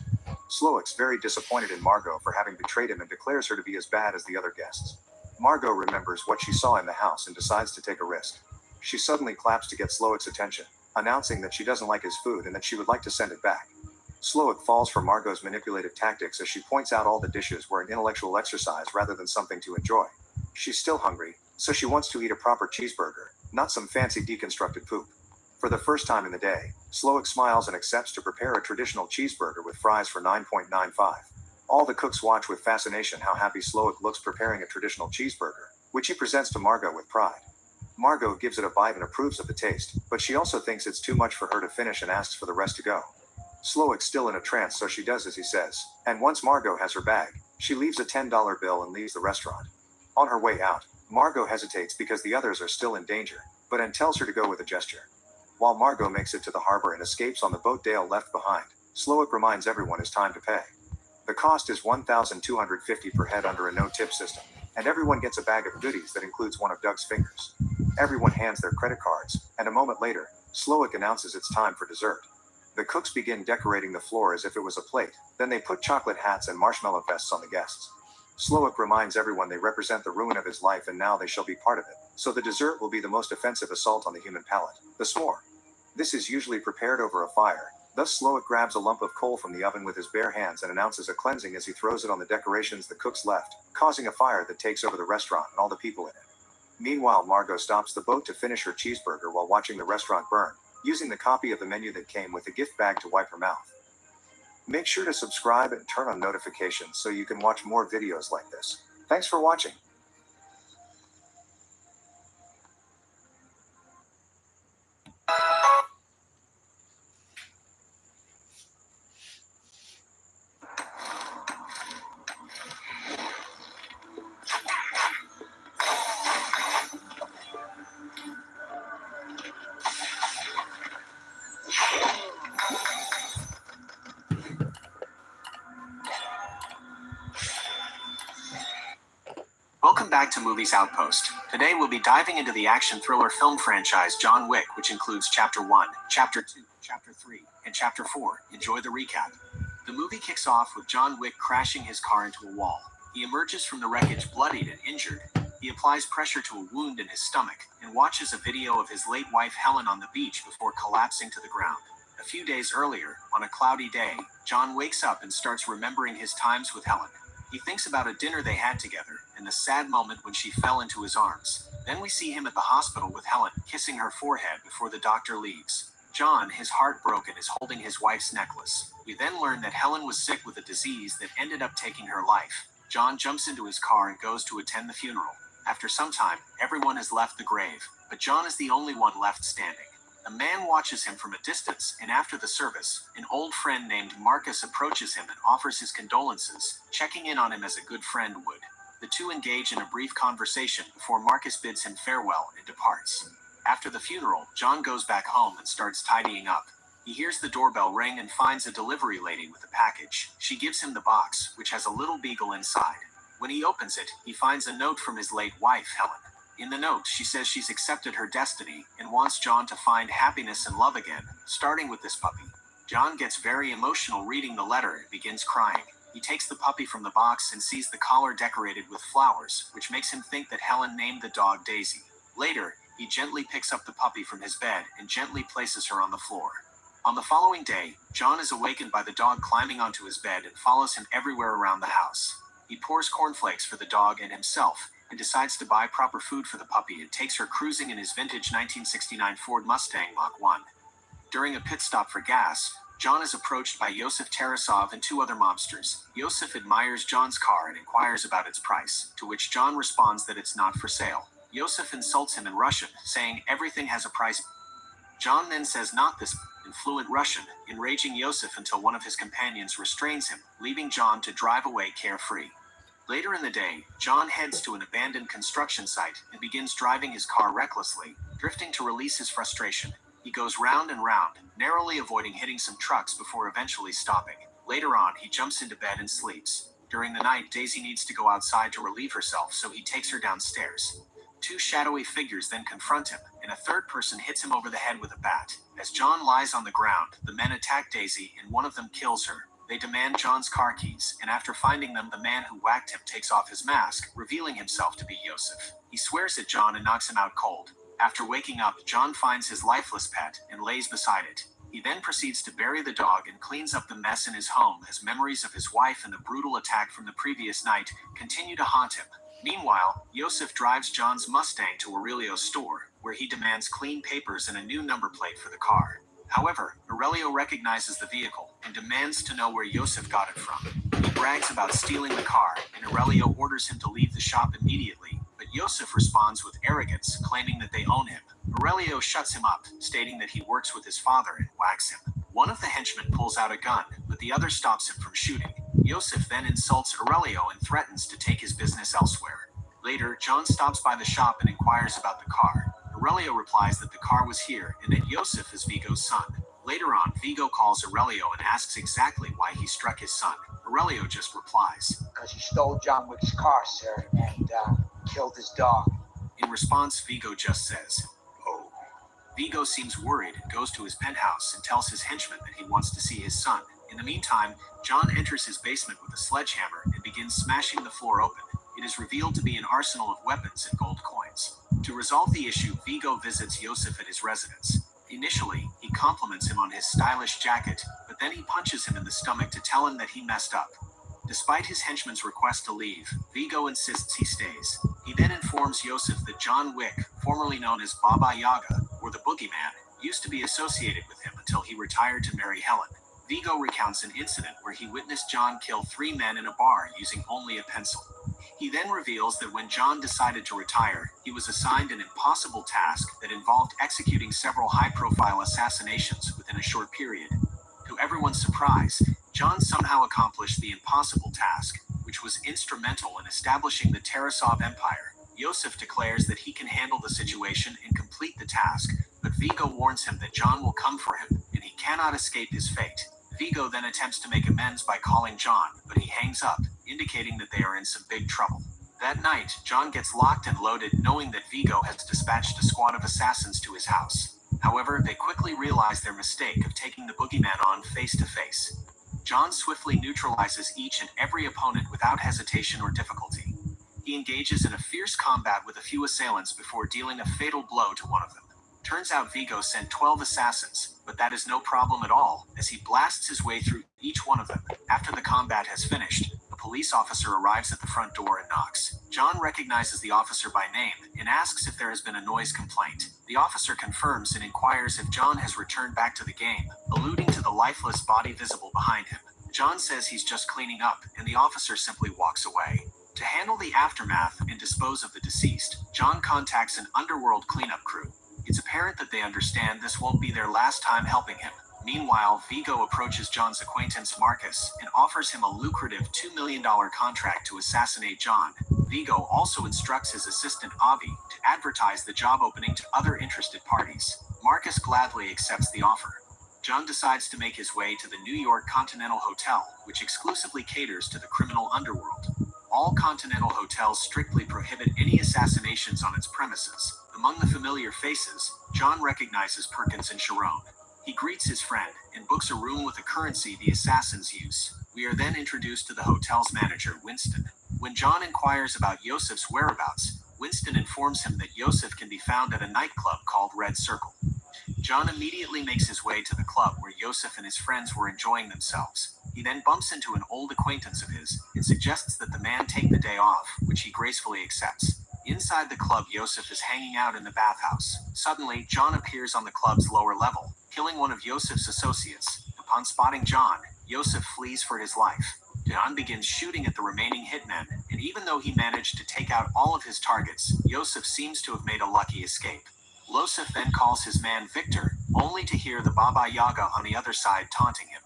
Slowick's very disappointed in Margot for having betrayed him and declares her to be as bad as the other guests. Margot remembers what she saw in the house and decides to take a risk. She suddenly claps to get Slowick's attention, announcing that she doesn't like his food and that she would like to send it back. Slowick falls for Margot's manipulative tactics as she points out all the dishes were an intellectual exercise rather than something to enjoy. She's still hungry, so she wants to eat a proper cheeseburger, not some fancy deconstructed poop. For the first time in the day, Slowick smiles and accepts to prepare a traditional cheeseburger with fries for $9.95. All the cooks watch with fascination how happy Slowick looks preparing a traditional cheeseburger, which he presents to Margot with pride. Margot gives it a bite and approves of the taste, but she also thinks it's too much for her to finish and asks for the rest to go. Slowick's still in a trance, so she does as he says, and once Margot has her bag, she leaves a $10 bill and leaves the restaurant. On her way out, Margot hesitates because the others are still in danger, but Anne tells her to go with a gesture. While Margot makes it to the harbor and escapes on the boat Dale left behind, Slowick reminds everyone it's time to pay. The cost is $1,250 per head under a no-tip system, and everyone gets a bag of goodies that includes one of Doug's fingers. Everyone hands their credit cards, and a moment later, Slowick announces it's time for dessert. The cooks begin decorating the floor as if it was a plate, then they put chocolate hats and marshmallow vests on the guests. Slowick reminds everyone they represent the ruin of his life and now they shall be part of it, so the dessert will be the most offensive assault on the human palate, the s'more. This is usually prepared over a fire, thus Slowick grabs a lump of coal from the oven with his bare hands and announces a cleansing as he throws it on the decorations the cooks left, causing a fire that takes over the restaurant and all the people in it. Meanwhile, Margot stops the boat to finish her cheeseburger while watching the restaurant burn, using the copy of the menu that came with the gift bag to wipe her mouth. Make sure to subscribe and turn on notifications so you can watch more videos like this. Thanks for watching. back to Movies Outpost. Today we'll be diving into the action thriller film franchise John Wick, which includes Chapter 1, Chapter 2, Chapter 3, and Chapter 4. Enjoy the recap. The movie kicks off with John Wick crashing his car into a wall. He emerges from the wreckage bloodied and injured. He applies pressure to a wound in his stomach and watches a video of his late wife Helen on the beach before collapsing to the ground. A few days earlier, on a cloudy day, John wakes up and starts remembering his times with Helen. He thinks about a dinner they had together and the sad moment when she fell into his arms. Then we see him at the hospital with Helen, kissing her forehead before the doctor leaves. John, his heart broken, is holding his wife's necklace. We then learn that Helen was sick with a disease that ended up taking her life. John jumps into his car and goes to attend the funeral. After some time, everyone has left the grave, but John is the only one left standing. A man watches him from a distance, and after the service, an old friend named Marcus approaches him and offers his condolences, checking in on him as a good friend would. The two engage in a brief conversation before Marcus bids him farewell and departs. After the funeral, John goes back home and starts tidying up. He hears the doorbell ring and finds a delivery lady with a package. She gives him the box, which has a little beagle inside. When he opens it, he finds a note from his late wife, Helen. In the note, she says she's accepted her destiny and wants John to find happiness and love again, starting with this puppy. John gets very emotional reading the letter and begins crying. He takes the puppy from the box and sees the collar decorated with flowers, which makes him think that Helen named the dog Daisy. Later, he gently picks up the puppy from his bed and gently places her on the floor. On the following day, John is awakened by the dog climbing onto his bed and follows him everywhere around the house. He pours cornflakes for the dog and himself, and decides to buy proper food for the puppy and takes her cruising in his vintage 1969 Ford Mustang Mach 1. During a pit stop for gas, John is approached by Yosef Tarasov and two other mobsters. Yosef admires John's car and inquires about its price, to which John responds that it's not for sale. Yosef insults him in Russian, saying everything has a price. John then says not this in fluent Russian, enraging Yosef until one of his companions restrains him, leaving John to drive away carefree. Later in the day, John heads to an abandoned construction site and begins driving his car recklessly, drifting to release his frustration. He goes round and round, narrowly avoiding hitting some trucks before eventually stopping. Later on, he jumps into bed and sleeps. During the night, Daisy needs to go outside to relieve herself, so he takes her downstairs. Two shadowy figures then confront him, and a third person hits him over the head with a bat. As John lies on the ground, the men attack Daisy, and one of them kills her. They demand John's car keys, and after finding them, the man who whacked him takes off his mask, revealing himself to be Yosef. He swears at John and knocks him out cold. After waking up, John finds his lifeless pet and lays beside it. He then proceeds to bury the dog and cleans up the mess in his home as memories of his wife and the brutal attack from the previous night continue to haunt him. Meanwhile, Yosef drives John's Mustang to Aurelio's store, where he demands clean papers and a new number plate for the car. However, Aurelio recognizes the vehicle and demands to know where Yosef got it from. He brags about stealing the car, and Aurelio orders him to leave the shop immediately, but Yosef responds with arrogance, claiming that they own him. Aurelio shuts him up, stating that he works with his father and whacks him. One of the henchmen pulls out a gun, but the other stops him from shooting. Yosef then insults Aurelio and threatens to take his business elsewhere. Later, John stops by the shop and inquires about the car. Aurelio replies that the car was here and that Yosef is Vigo's son. Later on, Vigo calls Aurelio and asks exactly why he struck his son. Aurelio just replies, "Because he stole John Wick's car, sir, and killed his dog." In response, Vigo just says, "Oh." Vigo seems worried and goes to his penthouse and tells his henchman that he wants to see his son. In the meantime, John enters his basement with a sledgehammer and begins smashing the floor open. It is revealed to be an arsenal of weapons and gold coins. To resolve the issue, Vigo visits Yosef at his residence. Initially, he compliments him on his stylish jacket, but then he punches him in the stomach to tell him that he messed up. Despite his henchman's request to leave, Vigo insists he stays. He then informs Yosef that John Wick, formerly known as Baba Yaga, or the Boogeyman, used to be associated with him until he retired to marry Helen. Vigo recounts an incident where he witnessed John kill 3 men in a bar using only a pencil. He then reveals that when John decided to retire, he was assigned an impossible task that involved executing several high-profile assassinations within a short period. To everyone's surprise, John somehow accomplished the impossible task, which was instrumental in establishing the Tarasov Empire. Yosef declares that he can handle the situation and complete the task, but Vigo warns him that John will come for him, and he cannot escape his fate. Vigo then attempts to make amends by calling John, but he hangs up, indicating that they are in some big trouble. That night, John gets locked and loaded, knowing that Vigo has dispatched a squad of assassins to his house. However, they quickly realize their mistake of taking the boogeyman on face to face. John swiftly neutralizes each and every opponent without hesitation or difficulty. He engages in a fierce combat with a few assailants before dealing a fatal blow to one of them. Turns out Vigo sent 12 assassins, but that is no problem at all, as he blasts his way through each one of them. After the combat has finished, a police officer arrives at the front door and knocks. John recognizes the officer by name and asks if there has been a noise complaint. The officer confirms and inquires if John has returned back to the game, alluding to the lifeless body visible behind him. John says he's just cleaning up, and the officer simply walks away. To handle the aftermath and dispose of the deceased, John contacts an underworld cleanup crew. It's apparent that they understand this won't be their last time helping him. Meanwhile, Vigo approaches John's acquaintance Marcus and offers him a lucrative $2 million contract to assassinate John. Vigo also instructs his assistant Avi to advertise the job opening to other interested parties. Marcus gladly accepts the offer. John decides to make his way to the New York Continental Hotel, which exclusively caters to the criminal underworld. All Continental hotels strictly prohibit any assassinations on its premises. Among the familiar faces, John recognizes Perkins and Sharon. He greets his friend and books a room with the currency the assassins use. We are then introduced to the hotel's manager, Winston. When John inquires about Yosef's whereabouts, Winston informs him that Yosef can be found at a nightclub called Red Circle. John immediately makes his way to the club where Yosef and his friends were enjoying themselves. He then bumps into an old acquaintance of his and suggests that the man take the day off, which he gracefully accepts. Inside the club, Yosef is hanging out in the bathhouse. Suddenly, John appears on the club's lower level, killing one of Yosef's associates. Upon spotting John, Yosef flees for his life. John begins shooting at the remaining hitmen, and even though he managed to take out all of his targets, Yosef seems to have made a lucky escape. Yosef then calls his man Victor, only to hear the Baba Yaga on the other side taunting him.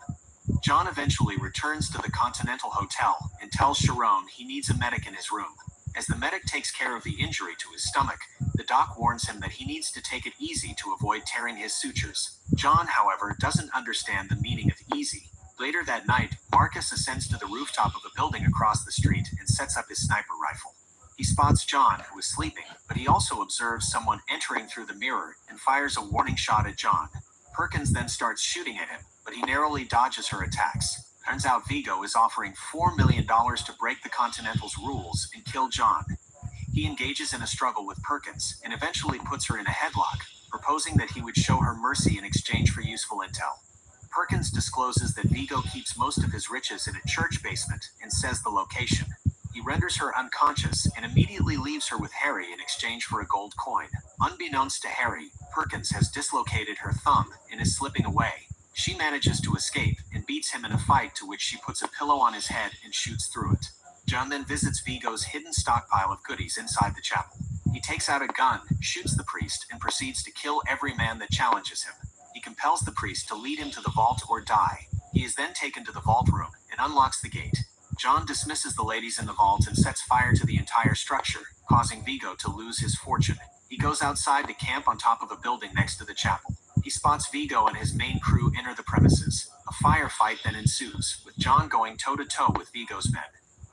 John eventually returns to the Continental Hotel and tells Sharon he needs a medic in his room. As the medic takes care of the injury to his stomach, the doc warns him that he needs to take it easy to avoid tearing his sutures. John, however, doesn't understand the meaning of easy. Later that night, Marcus ascends to the rooftop of a building across the street and sets up his sniper rifle. He spots John, who is sleeping, but he also observes someone entering through the mirror and fires a warning shot at John. Perkins then starts shooting at him, but he narrowly dodges her attacks. Turns out Vigo is offering $4 million to break the Continental's rules and kill John. He engages in a struggle with Perkins and eventually puts her in a headlock, proposing that he would show her mercy in exchange for useful intel. Perkins discloses that Vigo keeps most of his riches in a church basement and says the location. He renders her unconscious and immediately leaves her with Harry in exchange for a gold coin. Unbeknownst to Harry, Perkins has dislocated her thumb and is slipping away. She manages to escape and beats him in a fight, to which she puts a pillow on his head and shoots through it. John then visits Vigo's hidden stockpile of goodies inside the chapel. He takes out a gun, shoots the priest, and proceeds to kill every man that challenges him. He compels the priest to lead him to the vault or die. He is then taken to the vault room and unlocks the gate. John dismisses the ladies in the vault and sets fire to the entire structure, causing Vigo to lose his fortune. He goes outside to camp on top of a building next to the chapel. He spots Vigo and his main crew enter the premises. A firefight then ensues, with John going toe-to-toe with Vigo's men.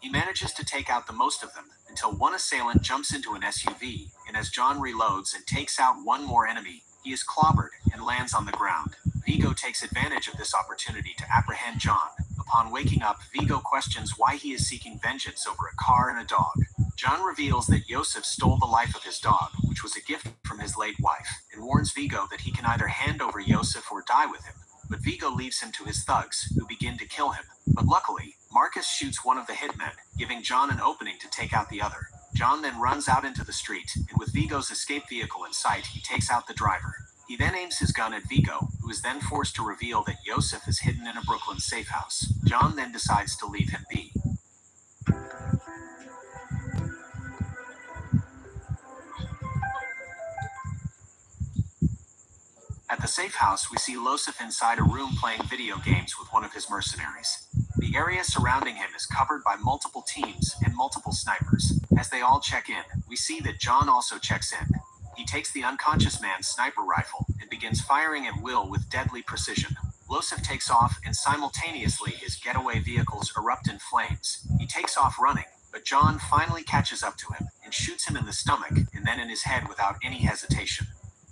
He manages to take out the most of them, until one assailant jumps into an SUV, and as John reloads and takes out one more enemy, he is clobbered and lands on the ground. Vigo takes advantage of this opportunity to apprehend John. Upon waking up, Vigo questions why he is seeking vengeance over a car and a dog. John reveals that Yosef stole the life of his dog, which was a gift from his late wife, and warns Vigo that he can either hand over Yosef or die with him. But Vigo leaves him to his thugs, who begin to kill him. But luckily, Marcus shoots one of the hitmen, giving John an opening to take out the other. John then runs out into the street, and with Vigo's escape vehicle in sight, he takes out the driver. He then aims his gun at Vigo, who is then forced to reveal that Yosef is hidden in a Brooklyn safe house. John then decides to leave him be. At the safe house, we see Yosef inside a room playing video games with one of his mercenaries. The area surrounding him is covered by multiple teams and multiple snipers. As they all check in, we see that John also checks in. He takes the unconscious man's sniper rifle and begins firing at will with deadly precision. Yosef takes off, and simultaneously his getaway vehicles erupt in flames. He takes off running, but but John finally catches up to him and shoots him in the stomach and then in his head without any hesitation.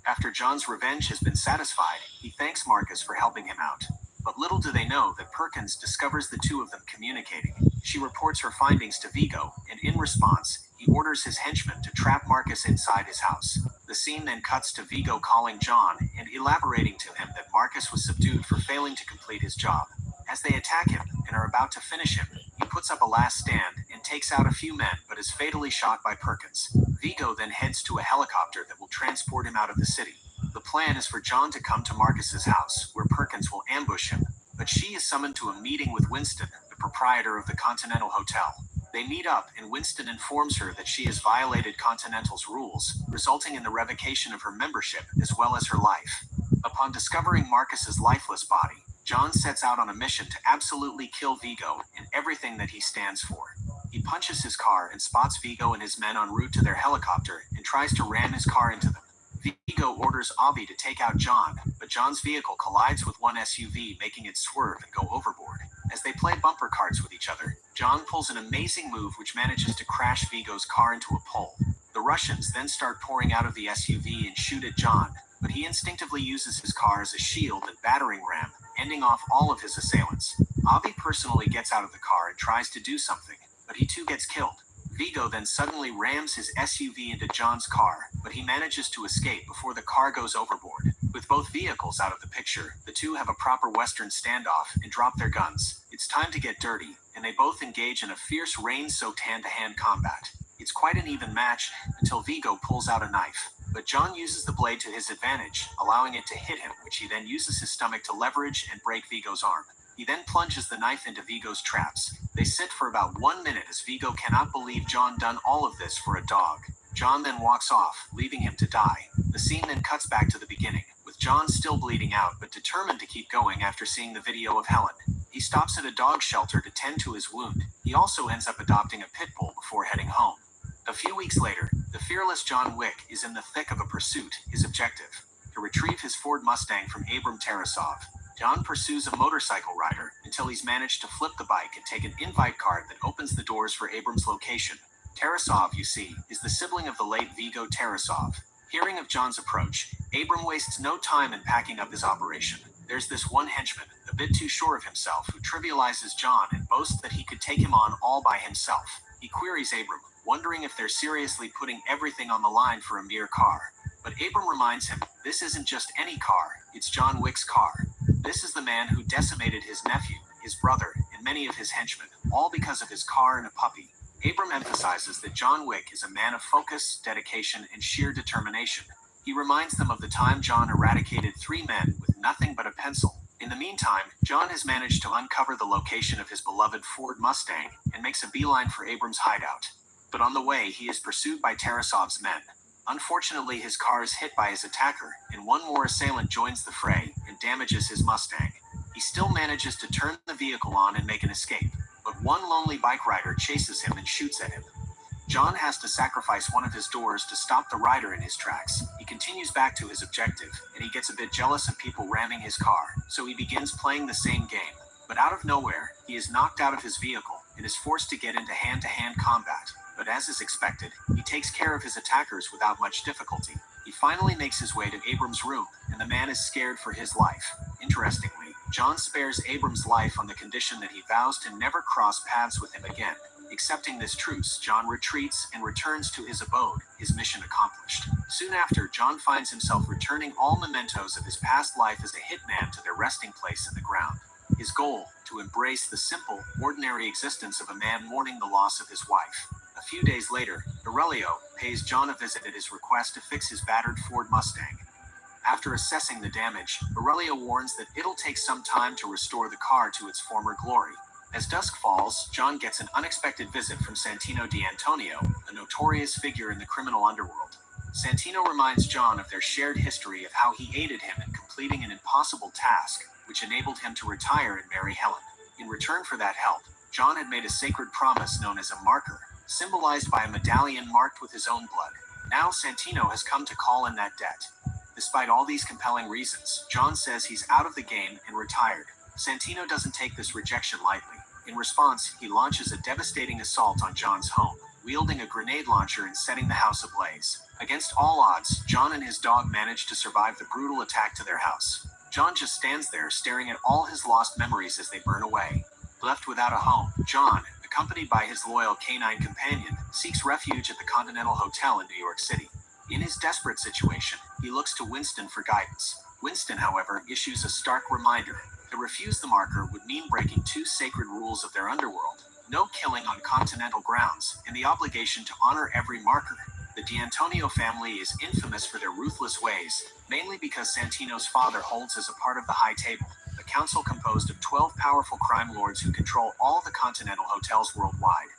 After John's revenge has been satisfied, he thanks Marcus for helping him out. But little do they know that Perkins discovers the two of them communicating. She reports her findings to Vigo, and in response, he orders his henchmen to trap Marcus inside his house. The scene then cuts to Vigo calling John and elaborating to him that Marcus was subdued for failing to complete his job. As they attack him and are about to finish him, he puts up a last stand and takes out a few men but is fatally shot by Perkins. Vigo then heads to a helicopter that will transport him out of the city. The plan is for John to come to Marcus's house, where Perkins will ambush him, but she is summoned to a meeting with Winston, the proprietor of the Continental Hotel. They meet up, and Winston informs her that she has violated Continental's rules, resulting in the revocation of her membership as well as her life. Upon discovering Marcus's lifeless body, John sets out on a mission to absolutely kill Vigo and everything that he stands for. He punches his car and spots Vigo and his men en route to their helicopter and tries to ram his car into them. Vigo orders Avi to take out John, but John's vehicle collides with one SUV, making it swerve and go overboard. As they play bumper cars with each other, John pulls an amazing move which manages to crash Vigo's car into a pole. The Russians then start pouring out of the SUV and shoot at John, but he instinctively uses his car as a shield and battering ram, ending off all of his assailants. Avi personally gets out of the car and tries to do something, but he too gets killed. Vigo then suddenly rams his SUV into John's car, but he manages to escape before the car goes overboard. With both vehicles out of the picture, the two have a proper Western standoff and drop their guns. It's time to get dirty, and they both engage in a fierce rain-soaked hand-to-hand combat. It's quite an even match until Vigo pulls out a knife, but John uses the blade to his advantage, allowing it to hit him, which he then uses his stomach to leverage and break Vigo's arm. He then plunges the knife into Vigo's traps. They sit for about 1 minute as Vigo cannot believe John done all of this for a dog. John then walks off, leaving him to die. The scene then cuts back to the beginning, with John still bleeding out but determined to keep going after seeing the video of Helen. He stops at a dog shelter to tend to his wound. He also ends up adopting a pit bull before heading home. A few weeks later, the fearless John Wick is in the thick of a pursuit, his objective, to retrieve his Ford Mustang from Abram Tarasov. John pursues a motorcycle rider until he's managed to flip the bike and take an invite card that opens the doors for Abram's location. Tarasov, you see, is the sibling of the late Vigo Tarasov. Hearing of John's approach, Abram wastes no time in packing up his operation. There's this one henchman, a bit too sure of himself, who trivializes John and boasts that he could take him on all by himself. He queries Abram, wondering if they're seriously putting everything on the line for a mere car. But Abram reminds him, this isn't just any car, it's John Wick's car. This is the man who decimated his nephew, his brother, and many of his henchmen, all because of his car and a puppy. Abram emphasizes that John Wick is a man of focus, dedication, and sheer determination. He reminds them of the time John eradicated 3 men with nothing but a pencil. In the meantime, John has managed to uncover the location of his beloved Ford Mustang and makes a beeline for Abram's hideout. But on the way, he is pursued by Tarasov's men. Unfortunately, his car is hit by his attacker, and one more assailant joins the fray and damages his Mustang. He still manages to turn the vehicle on and make an escape, but one lonely bike rider chases him and shoots at him. John has to sacrifice one of his doors to stop the rider in his tracks. He continues back to his objective, and he gets a bit jealous of people ramming his car, so he begins playing the same game. But out of nowhere, he is knocked out of his vehicle and is forced to get into hand-to-hand combat. But as is expected, he takes care of his attackers without much difficulty. He finally makes his way to Abram's room, and the man is scared for his life. Interestingly, John spares Abram's life on the condition that he vows to never cross paths with him again. Accepting this truce, John retreats and returns to his abode, his mission accomplished. Soon after, John finds himself returning all mementos of his past life as a hitman to their resting place in the ground. His goal, to embrace the simple, ordinary existence of a man mourning the loss of his wife. A few days later, Aurelio pays John a visit at his request to fix his battered Ford Mustang. After assessing the damage, Aurelio warns that it'll take some time to restore the car to its former glory. As dusk falls, John gets an unexpected visit from Santino D'Antonio, a notorious figure in the criminal underworld. Santino reminds John of their shared history of how he aided him in completing an impossible task, which enabled him to retire and marry Helen. In return for that help, John had made a sacred promise known as a marker, symbolized by a medallion marked with his own blood. Now Santino has come to call in that debt. Despite all these compelling reasons, John says he's out of the game and retired. Santino doesn't take this rejection lightly. In response, he launches a devastating assault on John's home, wielding a grenade launcher and setting the house ablaze. Against all odds, John and his dog manage to survive the brutal attack to their house. John just stands there staring at all his lost memories as they burn away. Left without a home, John, accompanied by his loyal canine companion, seeks refuge at the Continental Hotel in New York City. In his desperate situation, he looks to Winston for guidance. Winston, however, issues a stark reminder. To refuse the marker would mean breaking two sacred rules of their underworld: no killing on continental grounds, and the obligation to honor every marker. The D'Antonio family is infamous for their ruthless ways, mainly because Santino's father holds as a part of the High Table, a council composed of 12 powerful crime lords who control all the continental hotels worldwide.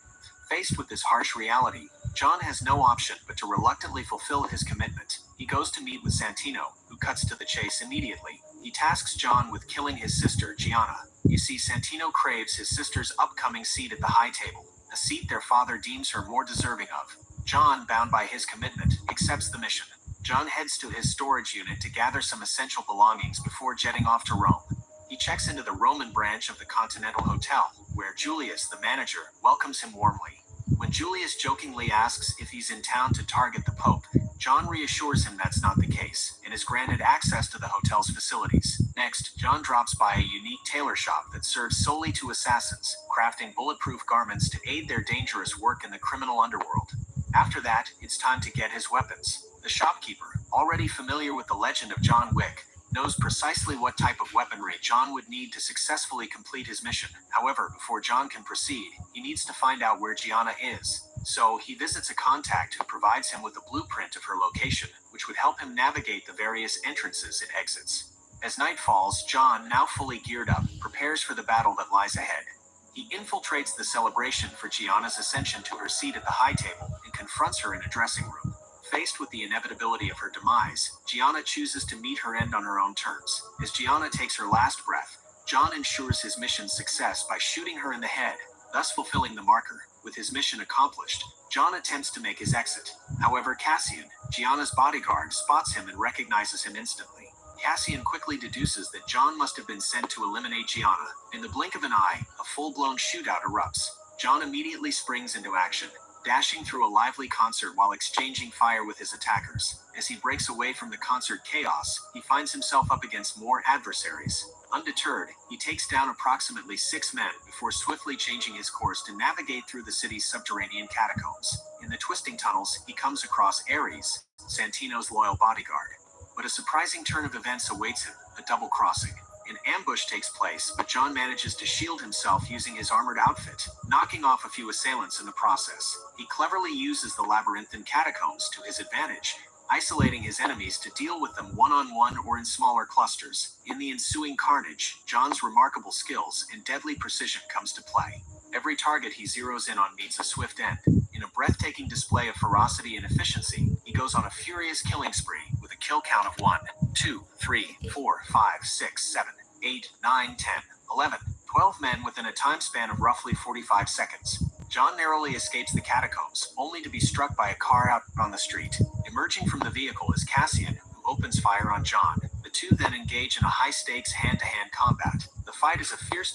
Faced with this harsh reality, John has no option but to reluctantly fulfill his commitment. He goes to meet with Santino, who cuts to the chase immediately. He tasks John with killing his sister, Gianna. You see, Santino craves his sister's upcoming seat at the High Table, a seat their father deems her more deserving of. John, bound by his commitment, accepts the mission. John heads to his storage unit to gather some essential belongings before jetting off to Rome. He checks into the Roman branch of the Continental Hotel, where Julius, the manager, welcomes him warmly. When Julius jokingly asks if he's in town to target the Pope, John reassures him that's not the case, and is granted access to the hotel's facilities. Next, John drops by a unique tailor shop that serves solely to assassins, crafting bulletproof garments to aid their dangerous work in the criminal underworld. After that, it's time to get his weapons. The shopkeeper, already familiar with the legend of John Wick, knows precisely what type of weaponry John would need to successfully complete his mission. However, before John can proceed, he needs to find out where Gianna is. So, he visits a contact who provides him with a blueprint of her location, which would help him navigate the various entrances and exits. As night falls, John, now fully geared up, prepares for the battle that lies ahead. He infiltrates the celebration for Gianna's ascension to her seat at the High Table and confronts her in a dressing room. Faced with the inevitability of her demise, Gianna chooses to meet her end on her own terms. As Gianna takes her last breath, John ensures his mission's success by shooting her in the head, thus fulfilling the marker. With his mission accomplished, John attempts to make his exit. However, Cassian, Gianna's bodyguard, spots him and recognizes him instantly. Cassian quickly deduces that John must have been sent to eliminate Gianna. In the blink of an eye, a full-blown shootout erupts. John immediately springs into action, dashing through a lively concert while exchanging fire with his attackers. As he breaks away from the concert chaos, he finds himself up against more adversaries. Undeterred, he takes down approximately 6 men before swiftly changing his course to navigate through the city's subterranean catacombs. In the twisting tunnels, he comes across Ares, Santino's loyal bodyguard. But a surprising turn of events awaits him, a double crossing. An ambush takes place, but John manages to shield himself using his armored outfit, knocking off a few assailants in the process. He cleverly uses the labyrinthine catacombs to his advantage, isolating his enemies to deal with them one-on-one or in smaller clusters. In the ensuing carnage, John's remarkable skills and deadly precision comes to play. Every target he zeroes in on meets a swift end. In a breathtaking display of ferocity and efficiency, he goes on a furious killing spree with a kill count of 1, 2, 3, 4, 5, 6, 7, 8, 9, 10, 11, 12 men within a time span of roughly 45 seconds. John narrowly escapes the catacombs, only to be struck by a car out on the street. Emerging from the vehicle is Cassian, who opens fire on John. The two then engage in a high-stakes hand-to-hand combat. The fight is a fierce